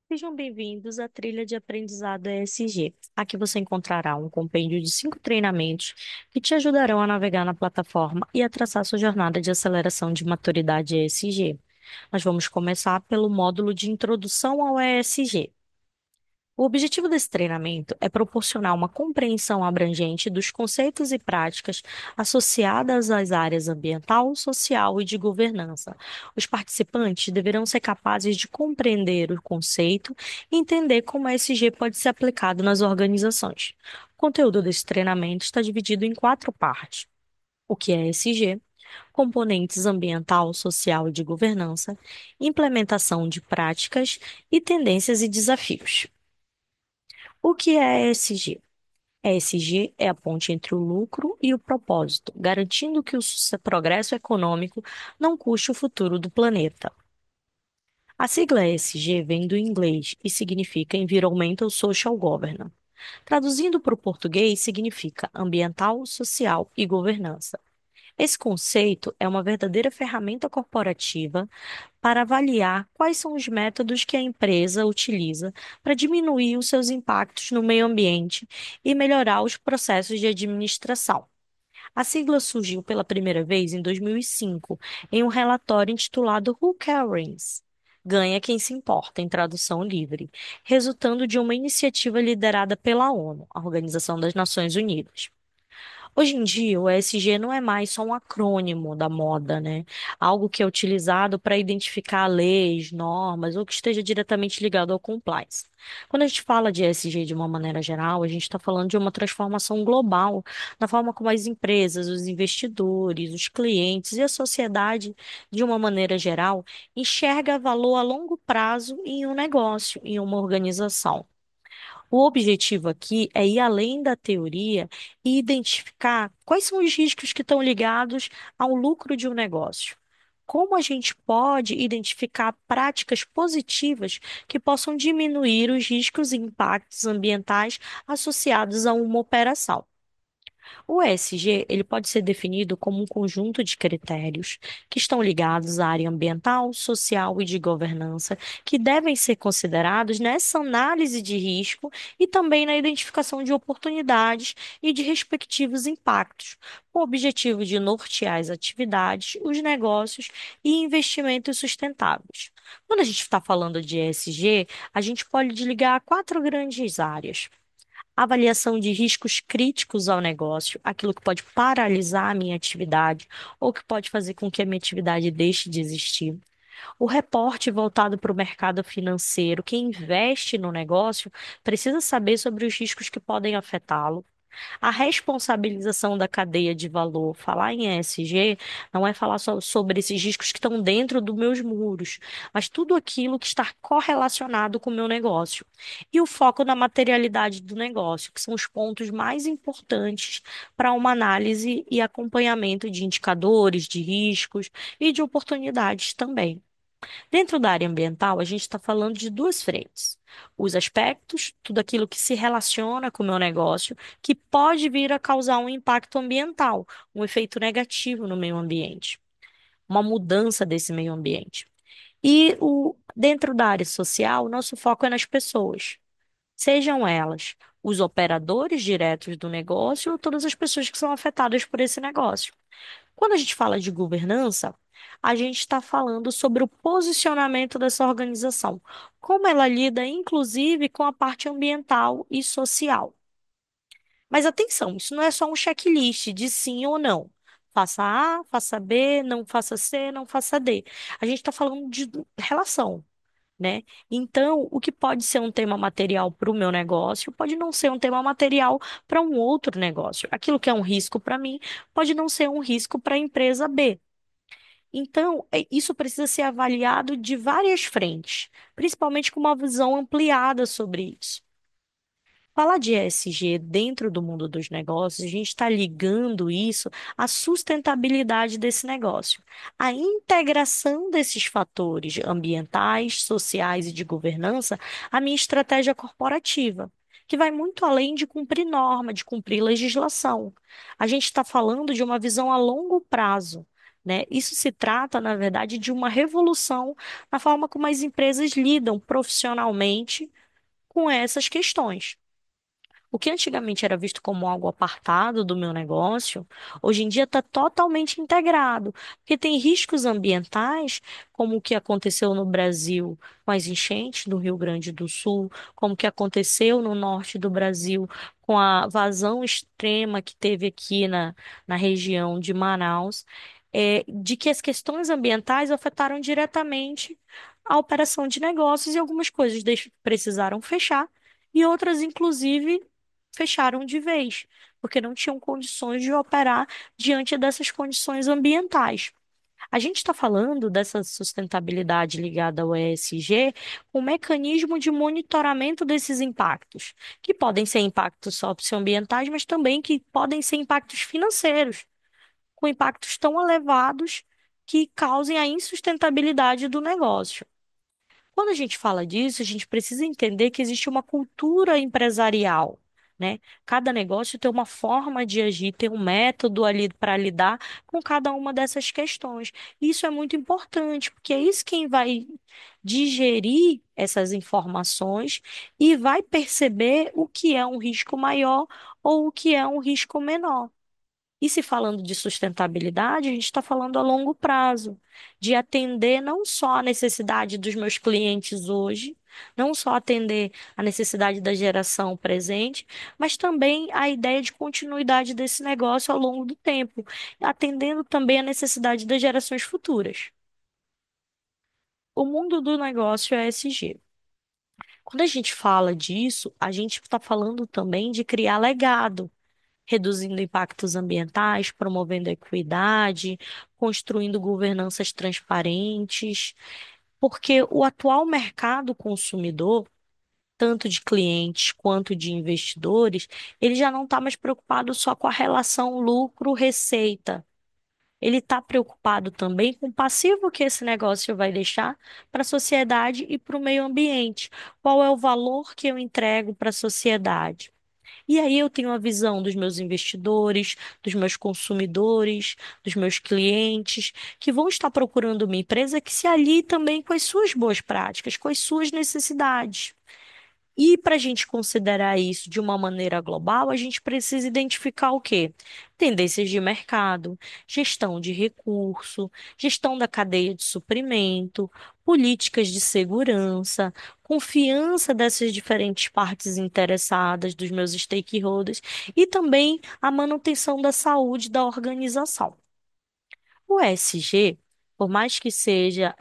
Sejam bem-vindos à trilha de aprendizado ESG. Aqui você encontrará um compêndio de 5 treinamentos que te ajudarão a navegar na plataforma e a traçar sua jornada de aceleração de maturidade ESG. Nós vamos começar pelo módulo de Introdução ao ESG. O objetivo desse treinamento é proporcionar uma compreensão abrangente dos conceitos e práticas associadas às áreas ambiental, social e de governança. Os participantes deverão ser capazes de compreender o conceito e entender como a ESG pode ser aplicado nas organizações. O conteúdo desse treinamento está dividido em 4 partes: o que é ESG, componentes ambiental, social e de governança, implementação de práticas e tendências e desafios. O que é ESG? ESG é a ponte entre o lucro e o propósito, garantindo que o progresso econômico não custe o futuro do planeta. A sigla ESG vem do inglês e significa Environmental Social Governance. Traduzindo para o português, significa ambiental, social e governança. Esse conceito é uma verdadeira ferramenta corporativa para avaliar quais são os métodos que a empresa utiliza para diminuir os seus impactos no meio ambiente e melhorar os processos de administração. A sigla surgiu pela primeira vez em 2005, em um relatório intitulado Who Cares? Ganha quem se importa, em tradução livre, resultando de uma iniciativa liderada pela ONU, a Organização das Nações Unidas. Hoje em dia, o ESG não é mais só um acrônimo da moda, né? Algo que é utilizado para identificar leis, normas ou que esteja diretamente ligado ao compliance. Quando a gente fala de ESG de uma maneira geral, a gente está falando de uma transformação global na forma como as empresas, os investidores, os clientes e a sociedade, de uma maneira geral, enxerga valor a longo prazo em um negócio, em uma organização. O objetivo aqui é ir além da teoria e identificar quais são os riscos que estão ligados ao lucro de um negócio. Como a gente pode identificar práticas positivas que possam diminuir os riscos e impactos ambientais associados a uma operação. O ESG, ele pode ser definido como um conjunto de critérios que estão ligados à área ambiental, social e de governança, que devem ser considerados nessa análise de risco e também na identificação de oportunidades e de respectivos impactos, com o objetivo de nortear as atividades, os negócios e investimentos sustentáveis. Quando a gente está falando de ESG, a gente pode ligar a 4 grandes áreas: avaliação de riscos críticos ao negócio, aquilo que pode paralisar a minha atividade ou que pode fazer com que a minha atividade deixe de existir. O reporte voltado para o mercado financeiro, quem investe no negócio precisa saber sobre os riscos que podem afetá-lo. A responsabilização da cadeia de valor, falar em ESG, não é falar só sobre esses riscos que estão dentro dos meus muros, mas tudo aquilo que está correlacionado com o meu negócio. E o foco na materialidade do negócio, que são os pontos mais importantes para uma análise e acompanhamento de indicadores, de riscos e de oportunidades também. Dentro da área ambiental, a gente está falando de 2 frentes. Os aspectos, tudo aquilo que se relaciona com o meu negócio, que pode vir a causar um impacto ambiental, um efeito negativo no meio ambiente, uma mudança desse meio ambiente. Dentro da área social, nosso foco é nas pessoas, sejam elas os operadores diretos do negócio ou todas as pessoas que são afetadas por esse negócio. Quando a gente fala de governança, a gente está falando sobre o posicionamento dessa organização, como ela lida, inclusive, com a parte ambiental e social. Mas atenção, isso não é só um checklist de sim ou não. Faça A, faça B, não faça C, não faça D. A gente está falando de relação, né? Então, o que pode ser um tema material para o meu negócio pode não ser um tema material para um outro negócio. Aquilo que é um risco para mim pode não ser um risco para a empresa B. Então, isso precisa ser avaliado de várias frentes, principalmente com uma visão ampliada sobre isso. Falar de ESG dentro do mundo dos negócios, a gente está ligando isso à sustentabilidade desse negócio, à integração desses fatores ambientais, sociais e de governança à minha estratégia corporativa, que vai muito além de cumprir norma, de cumprir legislação. A gente está falando de uma visão a longo prazo. né? Isso se trata, na verdade, de uma revolução na forma como as empresas lidam profissionalmente com essas questões. O que antigamente era visto como algo apartado do meu negócio, hoje em dia está totalmente integrado, porque tem riscos ambientais, como o que aconteceu no Brasil com as enchentes do Rio Grande do Sul, como o que aconteceu no norte do Brasil com a vazão extrema que teve aqui na região de Manaus, de que as questões ambientais afetaram diretamente a operação de negócios e algumas coisas precisaram fechar. E outras, inclusive, fecharam de vez, porque não tinham condições de operar diante dessas condições ambientais. A gente está falando dessa sustentabilidade ligada ao ESG, com um mecanismo de monitoramento desses impactos, que podem ser impactos socioambientais, mas também que podem ser impactos financeiros, com impactos tão elevados que causem a insustentabilidade do negócio. Quando a gente fala disso, a gente precisa entender que existe uma cultura empresarial, né? Cada negócio tem uma forma de agir, tem um método ali para lidar com cada uma dessas questões. Isso é muito importante, porque é isso quem vai digerir essas informações e vai perceber o que é um risco maior ou o que é um risco menor. E se falando de sustentabilidade, a gente está falando a longo prazo, de atender não só a necessidade dos meus clientes hoje, não só atender a necessidade da geração presente, mas também a ideia de continuidade desse negócio ao longo do tempo, atendendo também a necessidade das gerações futuras. O mundo do negócio é ESG. Quando a gente fala disso, a gente está falando também de criar legado, reduzindo impactos ambientais, promovendo a equidade, construindo governanças transparentes, porque o atual mercado consumidor, tanto de clientes quanto de investidores, ele já não está mais preocupado só com a relação lucro-receita. Ele está preocupado também com o passivo que esse negócio vai deixar para a sociedade e para o meio ambiente. Qual é o valor que eu entrego para a sociedade? E aí eu tenho a visão dos meus investidores, dos meus consumidores, dos meus clientes, que vão estar procurando uma empresa que se alie também com as suas boas práticas, com as suas necessidades. E para a gente considerar isso de uma maneira global, a gente precisa identificar o quê? Tendências de mercado, gestão de recurso, gestão da cadeia de suprimento, políticas de segurança, confiança dessas diferentes partes interessadas, dos meus stakeholders, e também a manutenção da saúde da organização. O ESG, por mais que seja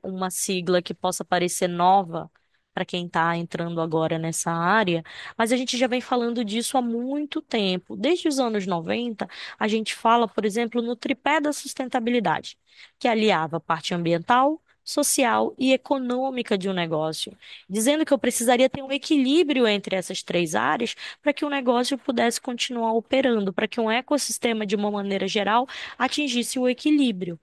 uma sigla que possa parecer nova para quem está entrando agora nessa área, mas a gente já vem falando disso há muito tempo. Desde os anos 90, a gente fala, por exemplo, no tripé da sustentabilidade, que aliava a parte ambiental, social e econômica de um negócio, dizendo que eu precisaria ter um equilíbrio entre essas três áreas para que o negócio pudesse continuar operando, para que um ecossistema, de uma maneira geral, atingisse o equilíbrio.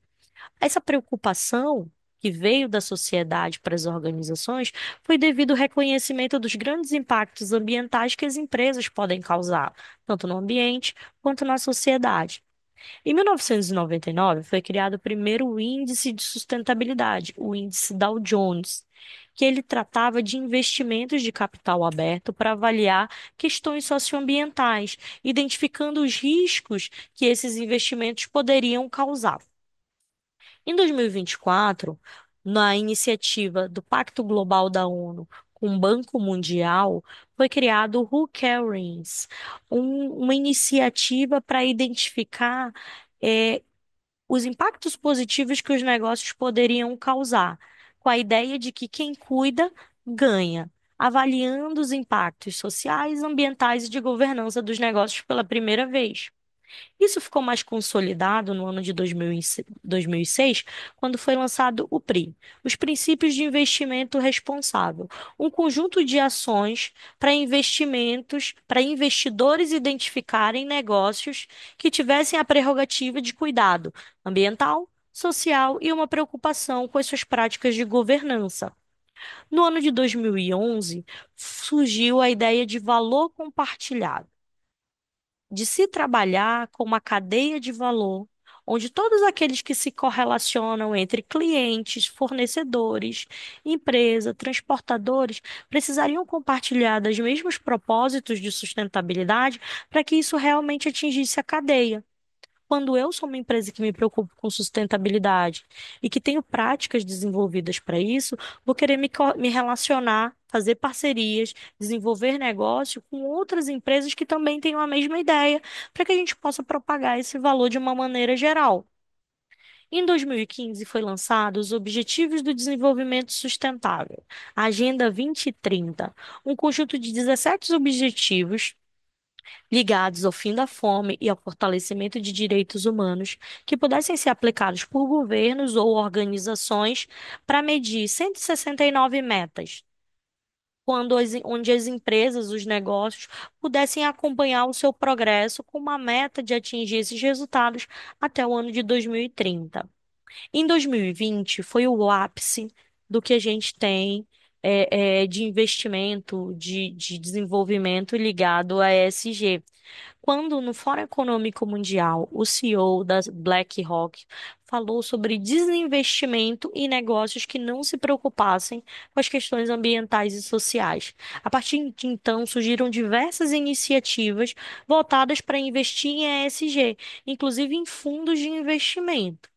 Essa preocupação que veio da sociedade para as organizações foi devido ao reconhecimento dos grandes impactos ambientais que as empresas podem causar, tanto no ambiente quanto na sociedade. Em 1999, foi criado o primeiro índice de sustentabilidade, o índice Dow Jones, que ele tratava de investimentos de capital aberto para avaliar questões socioambientais, identificando os riscos que esses investimentos poderiam causar. Em 2024, na iniciativa do Pacto Global da ONU com o Banco Mundial, foi criado o Who Cares, uma iniciativa para identificar eh, os impactos positivos que os negócios poderiam causar, com a ideia de que quem cuida ganha, avaliando os impactos sociais, ambientais e de governança dos negócios pela primeira vez. Isso ficou mais consolidado no ano de 2006, quando foi lançado o PRI, os Princípios de Investimento Responsável, um conjunto de ações para investimentos, para investidores identificarem negócios que tivessem a prerrogativa de cuidado ambiental, social e uma preocupação com as suas práticas de governança. No ano de 2011, surgiu a ideia de valor compartilhado de se trabalhar com uma cadeia de valor, onde todos aqueles que se correlacionam entre clientes, fornecedores, empresa, transportadores, precisariam compartilhar dos mesmos propósitos de sustentabilidade para que isso realmente atingisse a cadeia. Quando eu sou uma empresa que me preocupo com sustentabilidade e que tenho práticas desenvolvidas para isso, vou querer me relacionar, fazer parcerias, desenvolver negócio com outras empresas que também tenham a mesma ideia, para que a gente possa propagar esse valor de uma maneira geral. Em 2015 foi lançado os Objetivos do Desenvolvimento Sustentável, a Agenda 2030, um conjunto de 17 objetivos ligados ao fim da fome e ao fortalecimento de direitos humanos que pudessem ser aplicados por governos ou organizações para medir 169 metas, onde as empresas, os negócios, pudessem acompanhar o seu progresso com uma meta de atingir esses resultados até o ano de 2030. Em 2020, foi o ápice do que a gente tem de investimento, de desenvolvimento ligado a ESG. Quando no Fórum Econômico Mundial, o CEO da BlackRock falou sobre desinvestimento em negócios que não se preocupassem com as questões ambientais e sociais. A partir de então, surgiram diversas iniciativas voltadas para investir em ESG, inclusive em fundos de investimento.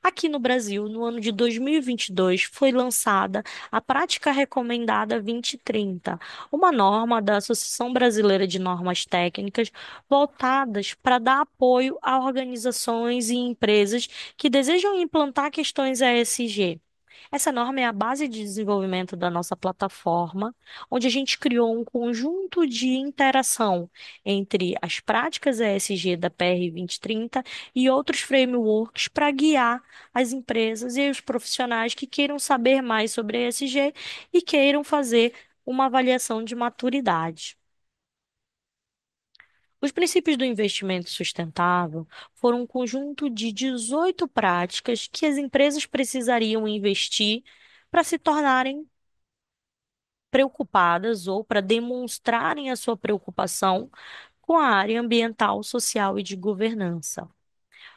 Aqui no Brasil, no ano de 2022, foi lançada a Prática Recomendada 2030, uma norma da Associação Brasileira de Normas Técnicas voltadas para dar apoio a organizações e empresas que desejam implantar questões ESG. Essa norma é a base de desenvolvimento da nossa plataforma, onde a gente criou um conjunto de interação entre as práticas ESG da PR 2030 e outros frameworks para guiar as empresas e os profissionais que queiram saber mais sobre ESG e queiram fazer uma avaliação de maturidade. Os princípios do investimento sustentável foram um conjunto de 18 práticas que as empresas precisariam investir para se tornarem preocupadas ou para demonstrarem a sua preocupação com a área ambiental, social e de governança,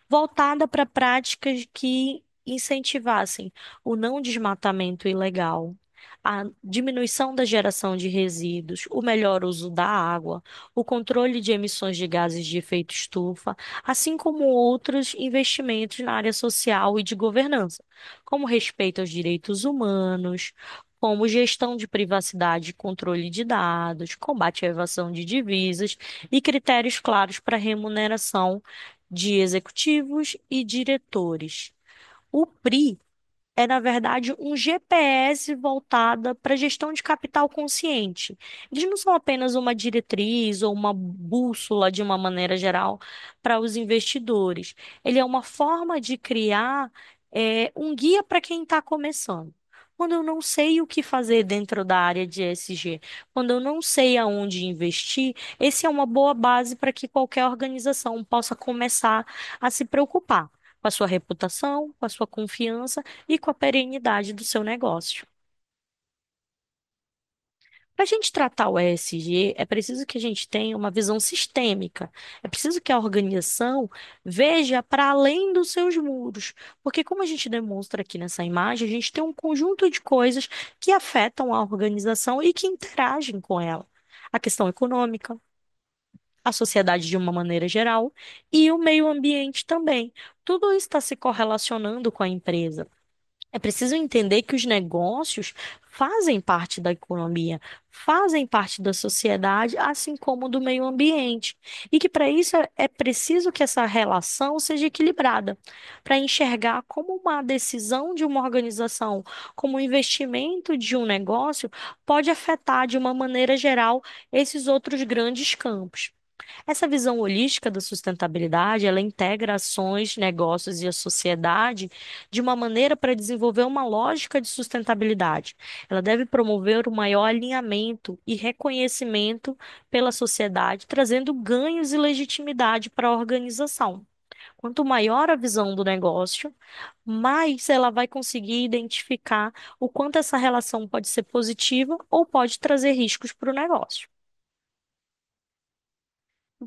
voltada para práticas que incentivassem o não desmatamento ilegal, a diminuição da geração de resíduos, o melhor uso da água, o controle de emissões de gases de efeito estufa, assim como outros investimentos na área social e de governança, como respeito aos direitos humanos, como gestão de privacidade e controle de dados, combate à evasão de divisas e critérios claros para remuneração de executivos e diretores. O PRI é, na verdade, um GPS voltada para gestão de capital consciente. Eles não são apenas uma diretriz ou uma bússola de uma maneira geral para os investidores. Ele é uma forma de criar um guia para quem está começando. Quando eu não sei o que fazer dentro da área de ESG, quando eu não sei aonde investir, esse é uma boa base para que qualquer organização possa começar a se preocupar com a sua reputação, com a sua confiança e com a perenidade do seu negócio. Para a gente tratar o ESG, é preciso que a gente tenha uma visão sistêmica. É preciso que a organização veja para além dos seus muros. Porque, como a gente demonstra aqui nessa imagem, a gente tem um conjunto de coisas que afetam a organização e que interagem com ela. A questão econômica, a sociedade de uma maneira geral e o meio ambiente também. Tudo isso está se correlacionando com a empresa. É preciso entender que os negócios fazem parte da economia, fazem parte da sociedade, assim como do meio ambiente. E que para isso é preciso que essa relação seja equilibrada, para enxergar como uma decisão de uma organização, como um investimento de um negócio, pode afetar de uma maneira geral esses outros grandes campos. Essa visão holística da sustentabilidade, ela integra ações, negócios e a sociedade de uma maneira para desenvolver uma lógica de sustentabilidade. Ela deve promover o maior alinhamento e reconhecimento pela sociedade, trazendo ganhos e legitimidade para a organização. Quanto maior a visão do negócio, mais ela vai conseguir identificar o quanto essa relação pode ser positiva ou pode trazer riscos para o negócio.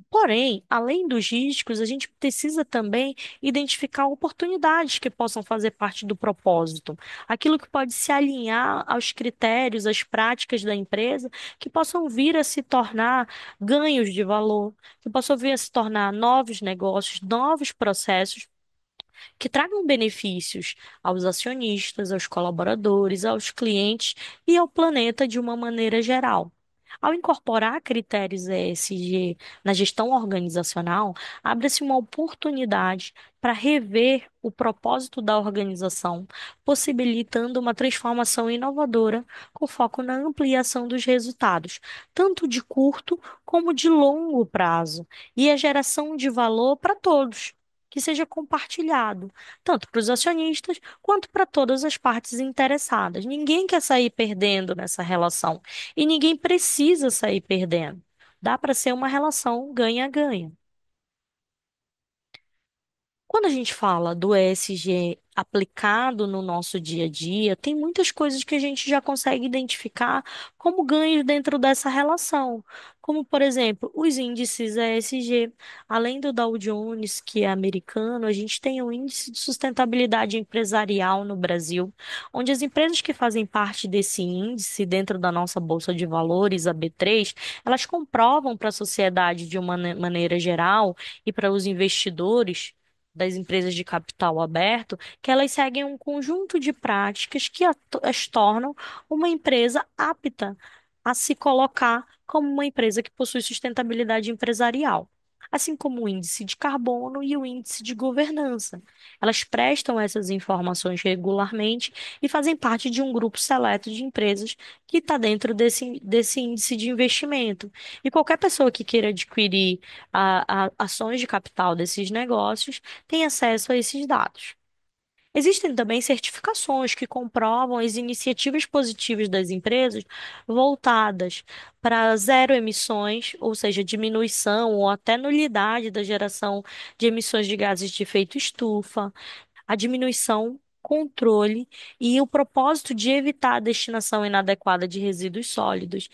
Porém, além dos riscos, a gente precisa também identificar oportunidades que possam fazer parte do propósito, aquilo que pode se alinhar aos critérios, às práticas da empresa, que possam vir a se tornar ganhos de valor, que possam vir a se tornar novos negócios, novos processos que tragam benefícios aos acionistas, aos colaboradores, aos clientes e ao planeta de uma maneira geral. Ao incorporar critérios ESG na gestão organizacional, abre-se uma oportunidade para rever o propósito da organização, possibilitando uma transformação inovadora com foco na ampliação dos resultados, tanto de curto como de longo prazo, e a geração de valor para todos, que seja compartilhado, tanto para os acionistas quanto para todas as partes interessadas. Ninguém quer sair perdendo nessa relação e ninguém precisa sair perdendo. Dá para ser uma relação ganha-ganha. Quando a gente fala do ESG aplicado no nosso dia a dia, tem muitas coisas que a gente já consegue identificar como ganhos dentro dessa relação. Como, por exemplo, os índices ESG. Além do Dow Jones, que é americano, a gente tem o Índice de Sustentabilidade Empresarial no Brasil, onde as empresas que fazem parte desse índice, dentro da nossa Bolsa de Valores, a B3, elas comprovam para a sociedade de uma maneira geral e para os investidores das empresas de capital aberto, que elas seguem um conjunto de práticas que as tornam uma empresa apta a se colocar como uma empresa que possui sustentabilidade empresarial. Assim como o índice de carbono e o índice de governança. Elas prestam essas informações regularmente e fazem parte de um grupo seleto de empresas que está dentro desse índice de investimento. E qualquer pessoa que queira adquirir ações de capital desses negócios tem acesso a esses dados. Existem também certificações que comprovam as iniciativas positivas das empresas voltadas para zero emissões, ou seja, diminuição ou até nulidade da geração de emissões de gases de efeito estufa, a diminuição, controle e o propósito de evitar a destinação inadequada de resíduos sólidos.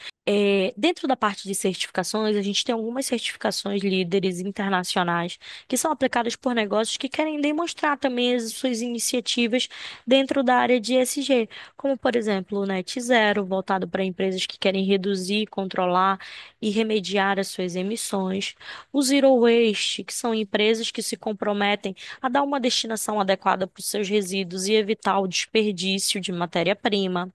Dentro da parte de certificações, a gente tem algumas certificações líderes internacionais que são aplicadas por negócios que querem demonstrar também as suas iniciativas dentro da área de ESG, como, por exemplo, o Net Zero, voltado para empresas que querem reduzir, controlar e remediar as suas emissões, o Zero Waste, que são empresas que se comprometem a dar uma destinação adequada para os seus resíduos e evitar o desperdício de matéria-prima.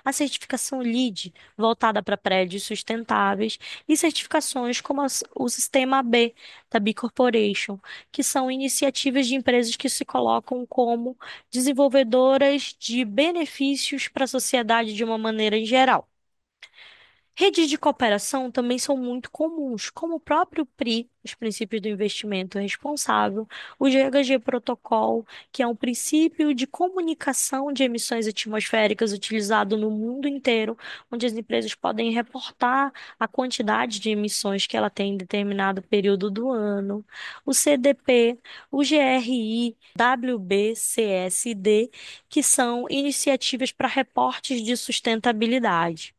A certificação LEED, voltada para prédios sustentáveis, e certificações como o Sistema B, da B Corporation, que são iniciativas de empresas que se colocam como desenvolvedoras de benefícios para a sociedade de uma maneira geral. Redes de cooperação também são muito comuns, como o próprio PRI, os princípios do investimento responsável, o GHG Protocol, que é um princípio de comunicação de emissões atmosféricas utilizado no mundo inteiro, onde as empresas podem reportar a quantidade de emissões que ela tem em determinado período do ano, o CDP, o GRI, WBCSD, que são iniciativas para reportes de sustentabilidade.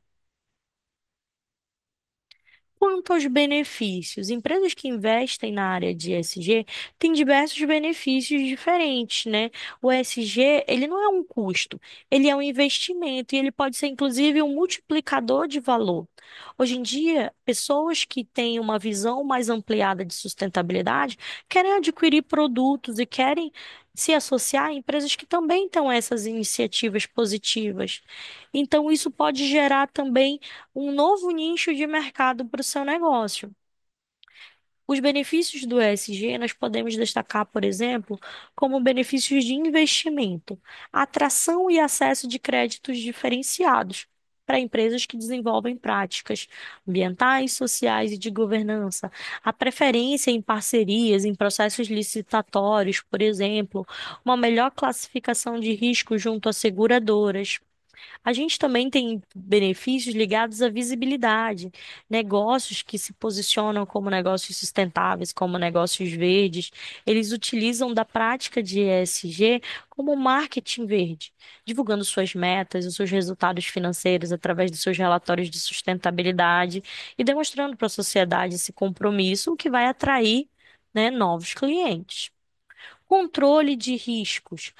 Quanto aos benefícios, empresas que investem na área de ESG têm diversos benefícios diferentes, né? O ESG, ele não é um custo, ele é um investimento e ele pode ser inclusive um multiplicador de valor. Hoje em dia, pessoas que têm uma visão mais ampliada de sustentabilidade querem adquirir produtos e querem se associar a empresas que também têm essas iniciativas positivas. Então, isso pode gerar também um novo nicho de mercado para o seu negócio. Os benefícios do ESG nós podemos destacar, por exemplo, como benefícios de investimento, atração e acesso de créditos diferenciados para empresas que desenvolvem práticas ambientais, sociais e de governança, a preferência em parcerias, em processos licitatórios, por exemplo, uma melhor classificação de risco junto a seguradoras. A gente também tem benefícios ligados à visibilidade, negócios que se posicionam como negócios sustentáveis, como negócios verdes, eles utilizam da prática de ESG como marketing verde, divulgando suas metas, os seus resultados financeiros através dos seus relatórios de sustentabilidade e demonstrando para a sociedade esse compromisso, o que vai atrair, né, novos clientes. Controle de riscos.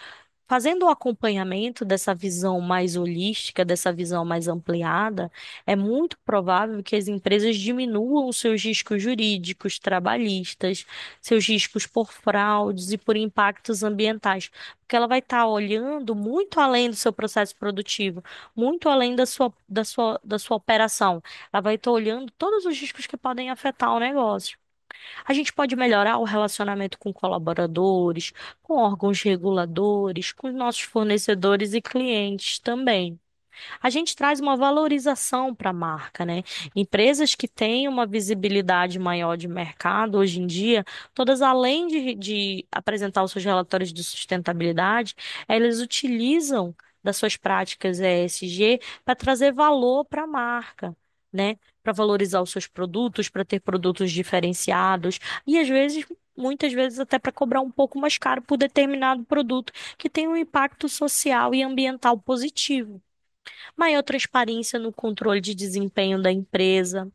Fazendo o acompanhamento dessa visão mais holística, dessa visão mais ampliada, é muito provável que as empresas diminuam os seus riscos jurídicos, trabalhistas, seus riscos por fraudes e por impactos ambientais, porque ela vai estar olhando muito além do seu processo produtivo, muito além da sua operação. Ela vai estar olhando todos os riscos que podem afetar o negócio. A gente pode melhorar o relacionamento com colaboradores, com órgãos reguladores, com os nossos fornecedores e clientes também. A gente traz uma valorização para a marca, né? Empresas que têm uma visibilidade maior de mercado hoje em dia, todas além de apresentar os seus relatórios de sustentabilidade, elas utilizam das suas práticas ESG para trazer valor para a marca, né? Para valorizar os seus produtos, para ter produtos diferenciados e às vezes, muitas vezes até para cobrar um pouco mais caro por determinado produto que tem um impacto social e ambiental positivo. Maior transparência no controle de desempenho da empresa.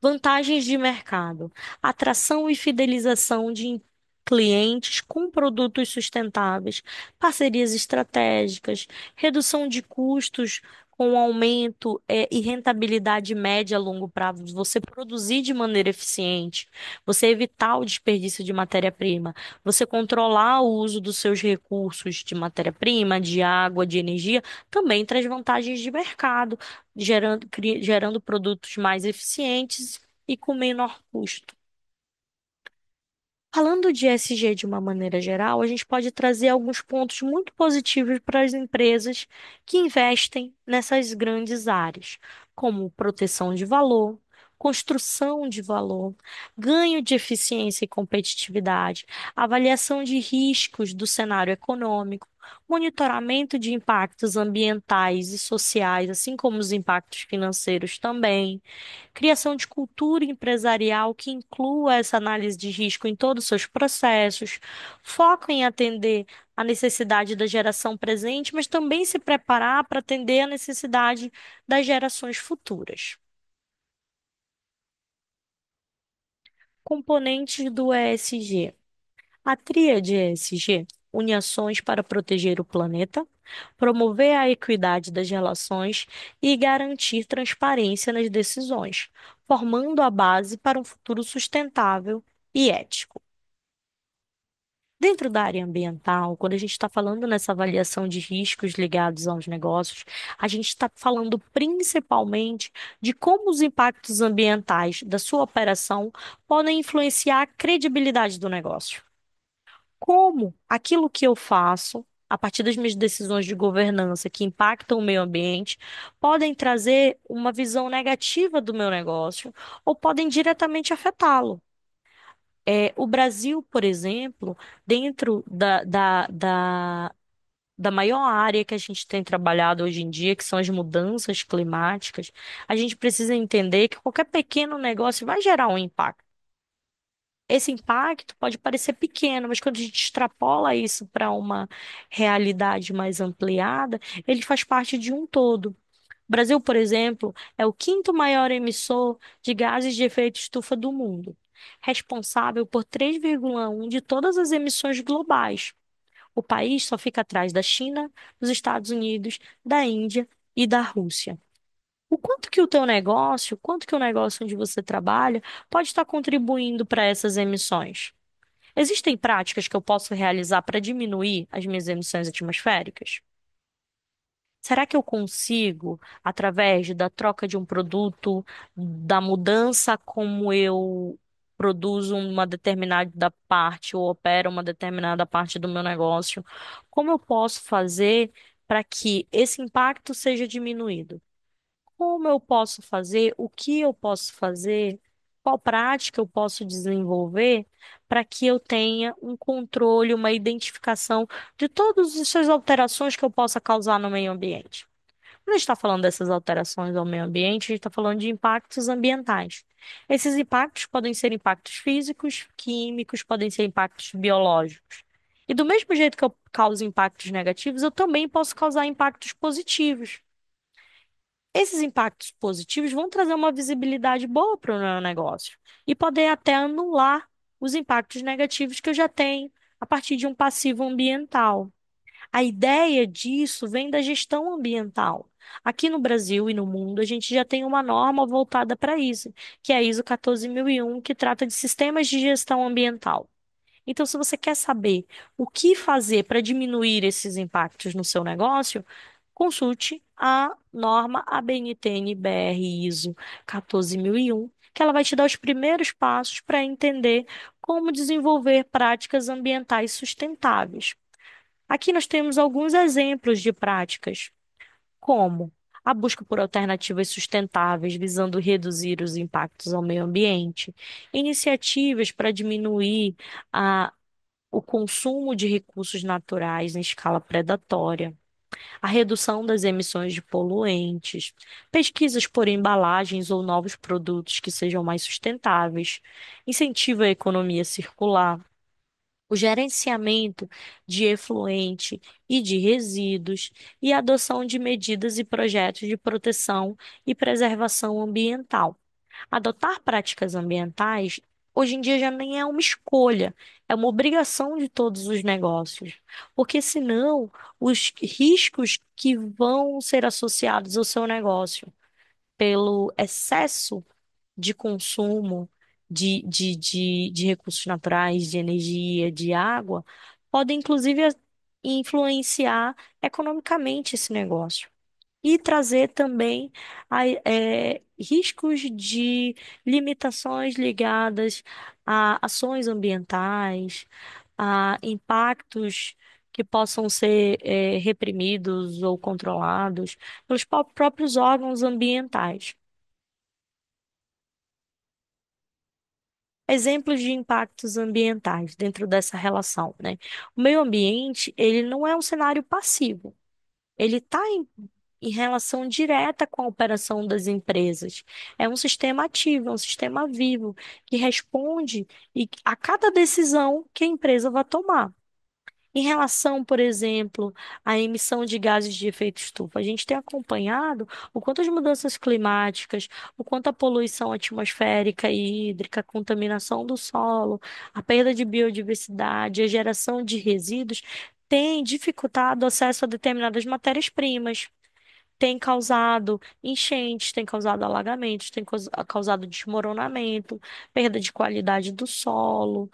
Vantagens de mercado: atração e fidelização de clientes com produtos sustentáveis, parcerias estratégicas, redução de custos com aumento, e rentabilidade média a longo prazo, você produzir de maneira eficiente, você evitar o desperdício de matéria-prima, você controlar o uso dos seus recursos de matéria-prima, de água, de energia, também traz vantagens de mercado gerando produtos mais eficientes e com menor custo. Falando de ESG de uma maneira geral, a gente pode trazer alguns pontos muito positivos para as empresas que investem nessas grandes áreas, como proteção de valor, construção de valor, ganho de eficiência e competitividade, avaliação de riscos do cenário econômico, monitoramento de impactos ambientais e sociais, assim como os impactos financeiros também. Criação de cultura empresarial que inclua essa análise de risco em todos os seus processos, foca em atender a necessidade da geração presente, mas também se preparar para atender a necessidade das gerações futuras. Componentes do ESG. A tríade ESG une ações para proteger o planeta, promover a equidade das relações e garantir transparência nas decisões, formando a base para um futuro sustentável e ético. Dentro da área ambiental, quando a gente está falando nessa avaliação de riscos ligados aos negócios, a gente está falando principalmente de como os impactos ambientais da sua operação podem influenciar a credibilidade do negócio. Como aquilo que eu faço, a partir das minhas decisões de governança que impactam o meio ambiente, podem trazer uma visão negativa do meu negócio ou podem diretamente afetá-lo. O Brasil, por exemplo, dentro da maior área que a gente tem trabalhado hoje em dia, que são as mudanças climáticas, a gente precisa entender que qualquer pequeno negócio vai gerar um impacto. Esse impacto pode parecer pequeno, mas quando a gente extrapola isso para uma realidade mais ampliada, ele faz parte de um todo. O Brasil, por exemplo, é o quinto maior emissor de gases de efeito estufa do mundo, responsável por 3,1 de todas as emissões globais. O país só fica atrás da China, dos Estados Unidos, da Índia e da Rússia. O quanto que o teu negócio, quanto que o negócio onde você trabalha pode estar contribuindo para essas emissões? Existem práticas que eu posso realizar para diminuir as minhas emissões atmosféricas? Será que eu consigo, através da troca de um produto, da mudança como eu produzo uma determinada parte ou opero uma determinada parte do meu negócio, como eu posso fazer para que esse impacto seja diminuído? Como eu posso fazer? O que eu posso fazer Qual prática eu posso desenvolver para que eu tenha um controle, uma identificação de todas essas alterações que eu possa causar no meio ambiente? Quando a gente está falando dessas alterações ao meio ambiente, a gente está falando de impactos ambientais. Esses impactos podem ser impactos físicos, químicos, podem ser impactos biológicos. E do mesmo jeito que eu causo impactos negativos, eu também posso causar impactos positivos. Esses impactos positivos vão trazer uma visibilidade boa para o meu negócio e poder até anular os impactos negativos que eu já tenho a partir de um passivo ambiental. A ideia disso vem da gestão ambiental. Aqui no Brasil e no mundo, a gente já tem uma norma voltada para isso, que é a ISO 14001, que trata de sistemas de gestão ambiental. Então, se você quer saber o que fazer para diminuir esses impactos no seu negócio, consulte a norma ABNT-NBR ISO 14001, que ela vai te dar os primeiros passos para entender como desenvolver práticas ambientais sustentáveis. Aqui nós temos alguns exemplos de práticas, como a busca por alternativas sustentáveis visando reduzir os impactos ao meio ambiente, iniciativas para diminuir o consumo de recursos naturais em escala predatória, a redução das emissões de poluentes, pesquisas por embalagens ou novos produtos que sejam mais sustentáveis, incentivo à economia circular, o gerenciamento de efluente e de resíduos e a adoção de medidas e projetos de proteção e preservação ambiental. Adotar práticas ambientais hoje em dia já nem é uma escolha, é uma obrigação de todos os negócios, porque senão os riscos que vão ser associados ao seu negócio pelo excesso de consumo de recursos naturais, de energia, de água, podem inclusive influenciar economicamente esse negócio. E trazer também riscos de limitações ligadas a ações ambientais, a impactos que possam ser reprimidos ou controlados pelos próprios órgãos ambientais. Exemplos de impactos ambientais dentro dessa relação, né? O meio ambiente, ele não é um cenário passivo. Ele está em relação direta com a operação das empresas. É um sistema ativo, é um sistema vivo, que responde a cada decisão que a empresa vai tomar. Em relação, por exemplo, à emissão de gases de efeito estufa, a gente tem acompanhado o quanto as mudanças climáticas, o quanto a poluição atmosférica e hídrica, a contaminação do solo, a perda de biodiversidade, a geração de resíduos têm dificultado o acesso a determinadas matérias-primas, tem causado enchentes, tem causado alagamentos, tem causado desmoronamento, perda de qualidade do solo,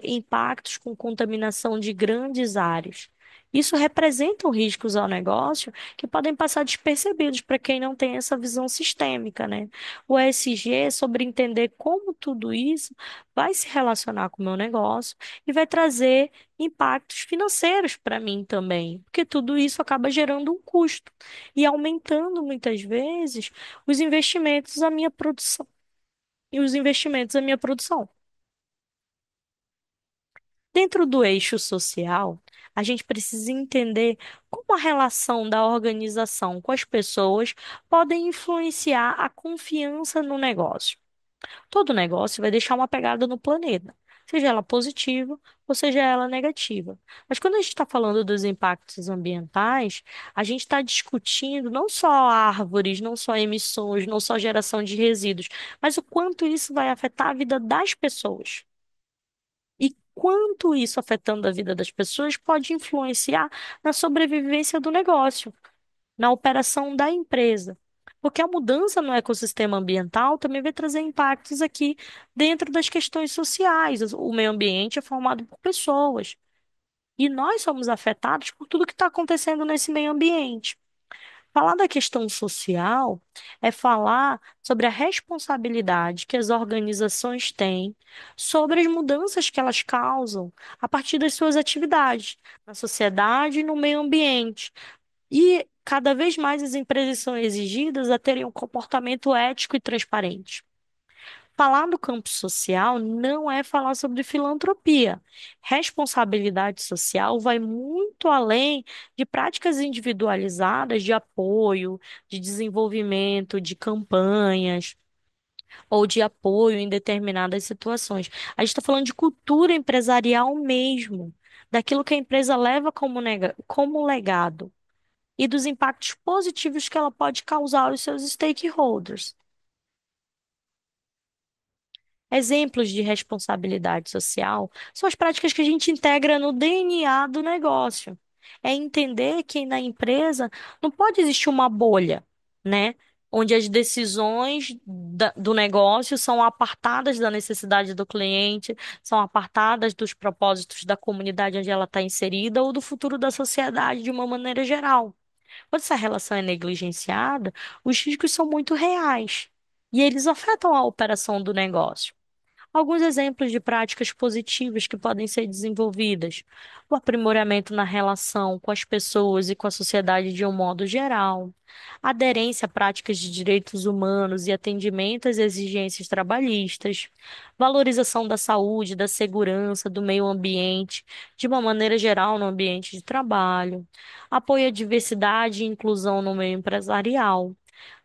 impactos com contaminação de grandes áreas. Isso representa riscos ao negócio que podem passar despercebidos para quem não tem essa visão sistêmica, né? O ESG é sobre entender como tudo isso vai se relacionar com o meu negócio e vai trazer impactos financeiros para mim também, porque tudo isso acaba gerando um custo e aumentando muitas vezes os investimentos à minha produção e os investimentos à minha produção. Dentro do eixo social, a gente precisa entender como a relação da organização com as pessoas podem influenciar a confiança no negócio. Todo negócio vai deixar uma pegada no planeta, seja ela positiva ou seja ela negativa. Mas quando a gente está falando dos impactos ambientais, a gente está discutindo não só árvores, não só emissões, não só geração de resíduos, mas o quanto isso vai afetar a vida das pessoas. E quanto isso afetando a vida das pessoas pode influenciar na sobrevivência do negócio, na operação da empresa. Porque a mudança no ecossistema ambiental também vai trazer impactos aqui dentro das questões sociais. O meio ambiente é formado por pessoas. E nós somos afetados por tudo que está acontecendo nesse meio ambiente. Falar da questão social é falar sobre a responsabilidade que as organizações têm sobre as mudanças que elas causam a partir das suas atividades na sociedade e no meio ambiente. E cada vez mais as empresas são exigidas a terem um comportamento ético e transparente. Falar no campo social não é falar sobre filantropia. Responsabilidade social vai muito além de práticas individualizadas de apoio, de desenvolvimento, de campanhas ou de apoio em determinadas situações. A gente está falando de cultura empresarial mesmo, daquilo que a empresa leva como legado e dos impactos positivos que ela pode causar aos seus stakeholders. Exemplos de responsabilidade social são as práticas que a gente integra no DNA do negócio. É entender que na empresa não pode existir uma bolha, né? Onde as decisões do negócio são apartadas da necessidade do cliente, são apartadas dos propósitos da comunidade onde ela está inserida ou do futuro da sociedade de uma maneira geral. Quando essa relação é negligenciada, os riscos são muito reais e eles afetam a operação do negócio. Alguns exemplos de práticas positivas que podem ser desenvolvidas: o aprimoramento na relação com as pessoas e com a sociedade de um modo geral, aderência a práticas de direitos humanos e atendimento às exigências trabalhistas, valorização da saúde, da segurança, do meio ambiente, de uma maneira geral no ambiente de trabalho, apoio à diversidade e inclusão no meio empresarial,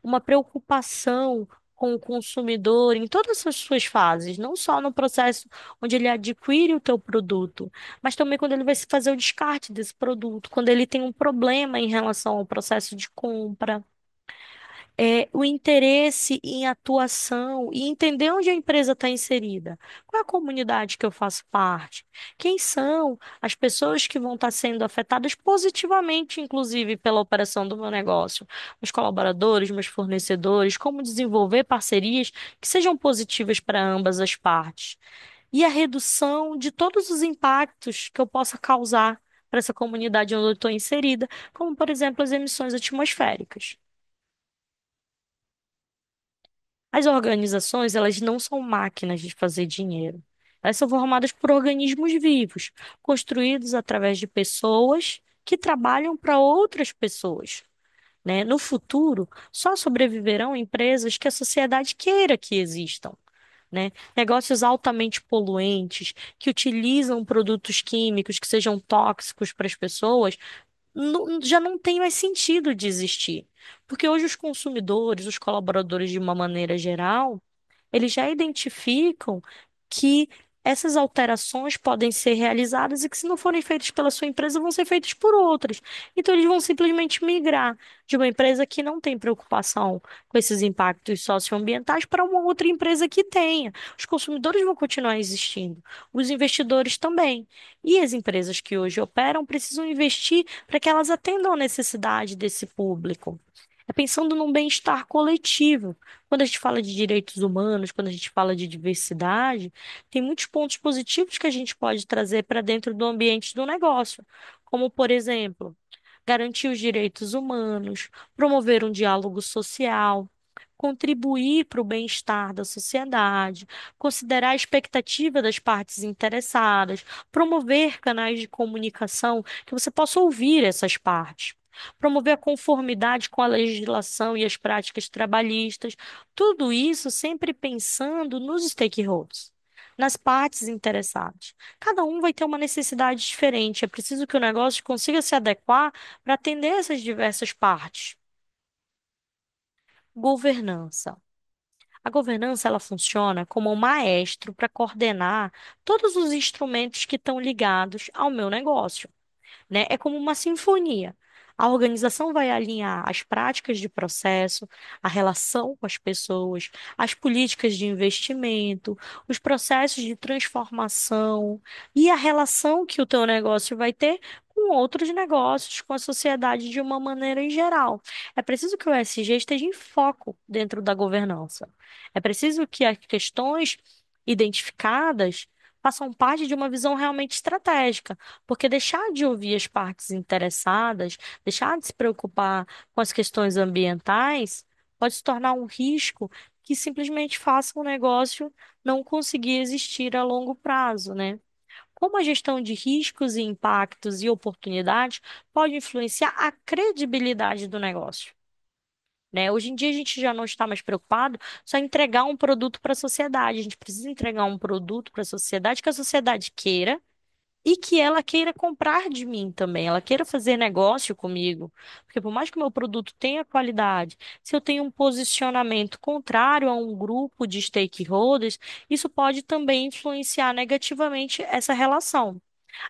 uma preocupação com o consumidor em todas as suas fases, não só no processo onde ele adquire o teu produto, mas também quando ele vai se fazer o descarte desse produto, quando ele tem um problema em relação ao processo de compra, o interesse em atuação e entender onde a empresa está inserida. Qual é a comunidade que eu faço parte? Quem são as pessoas que vão estar sendo afetadas positivamente, inclusive, pela operação do meu negócio? Meus colaboradores, meus fornecedores, como desenvolver parcerias que sejam positivas para ambas as partes. E a redução de todos os impactos que eu possa causar para essa comunidade onde eu estou inserida, como, por exemplo, as emissões atmosféricas. As organizações, elas não são máquinas de fazer dinheiro. Elas são formadas por organismos vivos, construídos através de pessoas que trabalham para outras pessoas, né? No futuro, só sobreviverão empresas que a sociedade queira que existam, né? Negócios altamente poluentes, que utilizam produtos químicos que sejam tóxicos para as pessoas, já não tem mais sentido de existir. Porque hoje os consumidores, os colaboradores de uma maneira geral, eles já identificam que essas alterações podem ser realizadas e que, se não forem feitas pela sua empresa, vão ser feitas por outras. Então, eles vão simplesmente migrar de uma empresa que não tem preocupação com esses impactos socioambientais para uma outra empresa que tenha. Os consumidores vão continuar existindo, os investidores também. E as empresas que hoje operam precisam investir para que elas atendam a necessidade desse público. É pensando num bem-estar coletivo. Quando a gente fala de direitos humanos, quando a gente fala de diversidade, tem muitos pontos positivos que a gente pode trazer para dentro do ambiente do negócio, como, por exemplo, garantir os direitos humanos, promover um diálogo social, contribuir para o bem-estar da sociedade, considerar a expectativa das partes interessadas, promover canais de comunicação que você possa ouvir essas partes. Promover a conformidade com a legislação e as práticas trabalhistas, tudo isso sempre pensando nos stakeholders, nas partes interessadas. Cada um vai ter uma necessidade diferente, é preciso que o negócio consiga se adequar para atender essas diversas partes. Governança. A governança ela funciona como um maestro para coordenar todos os instrumentos que estão ligados ao meu negócio, né? É como uma sinfonia. A organização vai alinhar as práticas de processo, a relação com as pessoas, as políticas de investimento, os processos de transformação e a relação que o teu negócio vai ter com outros negócios, com a sociedade de uma maneira em geral. É preciso que o ESG esteja em foco dentro da governança. É preciso que as questões identificadas façam parte de uma visão realmente estratégica. Porque deixar de ouvir as partes interessadas, deixar de se preocupar com as questões ambientais, pode se tornar um risco que simplesmente faça o negócio não conseguir existir a longo prazo, né? Como a gestão de riscos e impactos e oportunidades pode influenciar a credibilidade do negócio? né? Hoje em dia a gente já não está mais preocupado só em entregar um produto para a sociedade. A gente precisa entregar um produto para a sociedade que a sociedade queira e que ela queira comprar de mim também, ela queira fazer negócio comigo. Porque por mais que o meu produto tenha qualidade, se eu tenho um posicionamento contrário a um grupo de stakeholders, isso pode também influenciar negativamente essa relação.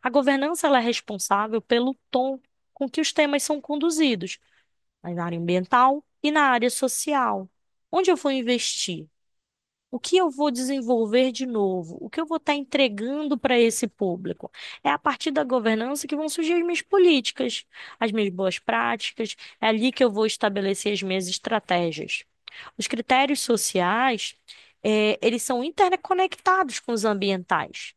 A governança ela é responsável pelo tom com que os temas são conduzidos, na área ambiental e na área social. Onde eu vou investir? O que eu vou desenvolver de novo? O que eu vou estar entregando para esse público? É a partir da governança que vão surgir as minhas políticas, as minhas boas práticas, é ali que eu vou estabelecer as minhas estratégias. Os critérios sociais, eles são interconectados com os ambientais,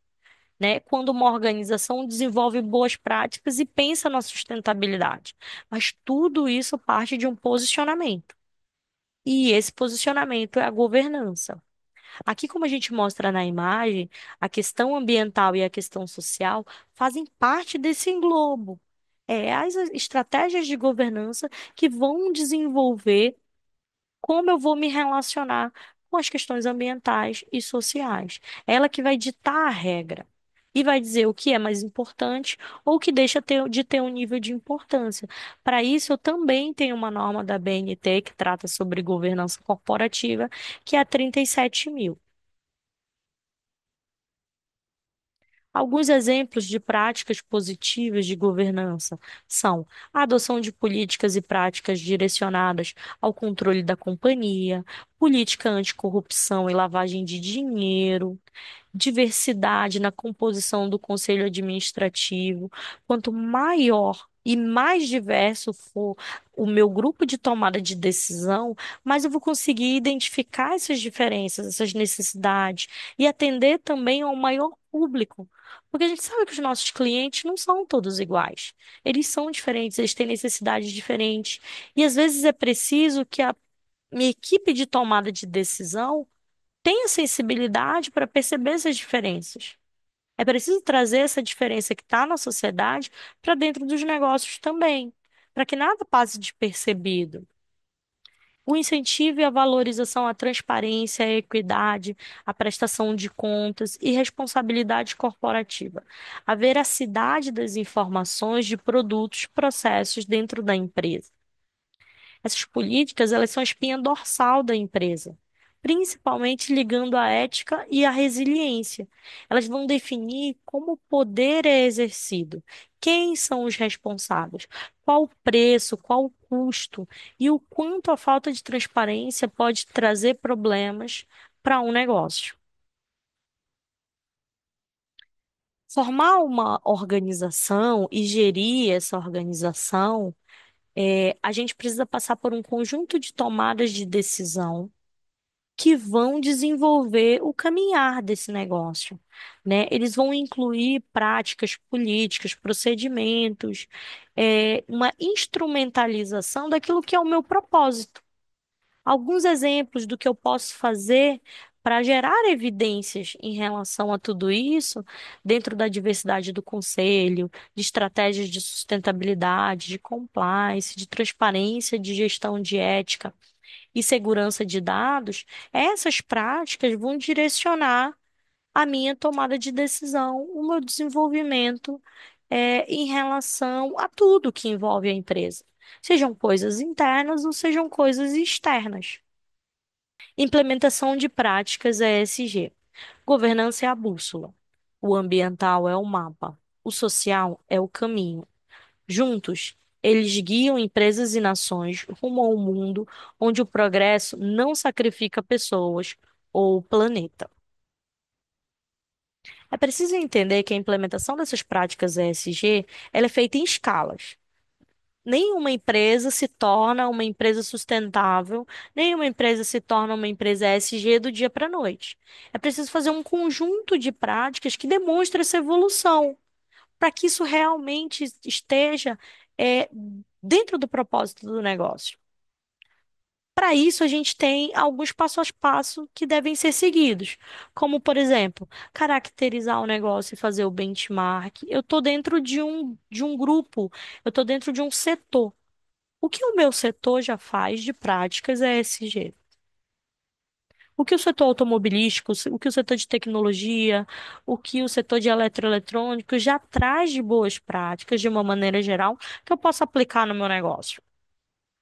né? Quando uma organização desenvolve boas práticas e pensa na sustentabilidade. Mas tudo isso parte de um posicionamento. E esse posicionamento é a governança. Aqui, como a gente mostra na imagem, a questão ambiental e a questão social fazem parte desse globo. É as estratégias de governança que vão desenvolver como eu vou me relacionar com as questões ambientais e sociais. Ela que vai ditar a regra e vai dizer o que é mais importante ou o que deixa de ter um nível de importância. Para isso, eu também tenho uma norma da BNT que trata sobre governança corporativa, que é a 37.000. Alguns exemplos de práticas positivas de governança são a adoção de políticas e práticas direcionadas ao controle da companhia, política anticorrupção e lavagem de dinheiro, diversidade na composição do conselho administrativo. Quanto maior e mais diverso for o meu grupo de tomada de decisão, mais eu vou conseguir identificar essas diferenças, essas necessidades e atender também ao maior público. Porque a gente sabe que os nossos clientes não são todos iguais. Eles são diferentes, eles têm necessidades diferentes. E às vezes é preciso que a minha equipe de tomada de decisão tenha sensibilidade para perceber essas diferenças. É preciso trazer essa diferença que está na sociedade para dentro dos negócios também, para que nada passe despercebido. O incentivo e a valorização à transparência, à equidade, à prestação de contas e responsabilidade corporativa. A veracidade das informações de produtos, processos dentro da empresa. Essas políticas, elas são a espinha dorsal da empresa, principalmente ligando a ética e a resiliência. Elas vão definir como o poder é exercido, quem são os responsáveis, qual o preço, qual o custo e o quanto a falta de transparência pode trazer problemas para um negócio. Formar uma organização e gerir essa organização, a gente precisa passar por um conjunto de tomadas de decisão que vão desenvolver o caminhar desse negócio, né? Eles vão incluir práticas políticas, procedimentos, uma instrumentalização daquilo que é o meu propósito. Alguns exemplos do que eu posso fazer para gerar evidências em relação a tudo isso, dentro da diversidade do conselho, de estratégias de sustentabilidade, de compliance, de transparência, de gestão de ética e segurança de dados, essas práticas vão direcionar a minha tomada de decisão, o meu desenvolvimento, em relação a tudo que envolve a empresa, sejam coisas internas ou sejam coisas externas. Implementação de práticas ESG. Governança é a bússola. O ambiental é o mapa. O social é o caminho. Juntos, eles guiam empresas e nações rumo a um mundo onde o progresso não sacrifica pessoas ou o planeta. É preciso entender que a implementação dessas práticas ESG, ela é feita em escalas. Nenhuma empresa se torna uma empresa sustentável, nenhuma empresa se torna uma empresa ESG do dia para a noite. É preciso fazer um conjunto de práticas que demonstre essa evolução, para que isso realmente esteja, é, dentro do propósito do negócio. Para isso, a gente tem alguns passo a passo que devem ser seguidos, como, por exemplo, caracterizar o negócio e fazer o benchmark. Eu estou dentro de um grupo, eu estou dentro de um setor. O que o meu setor já faz de práticas ESG? O que o setor automobilístico, o que o setor de tecnologia, o que o setor de eletroeletrônico já traz de boas práticas, de uma maneira geral, que eu possa aplicar no meu negócio?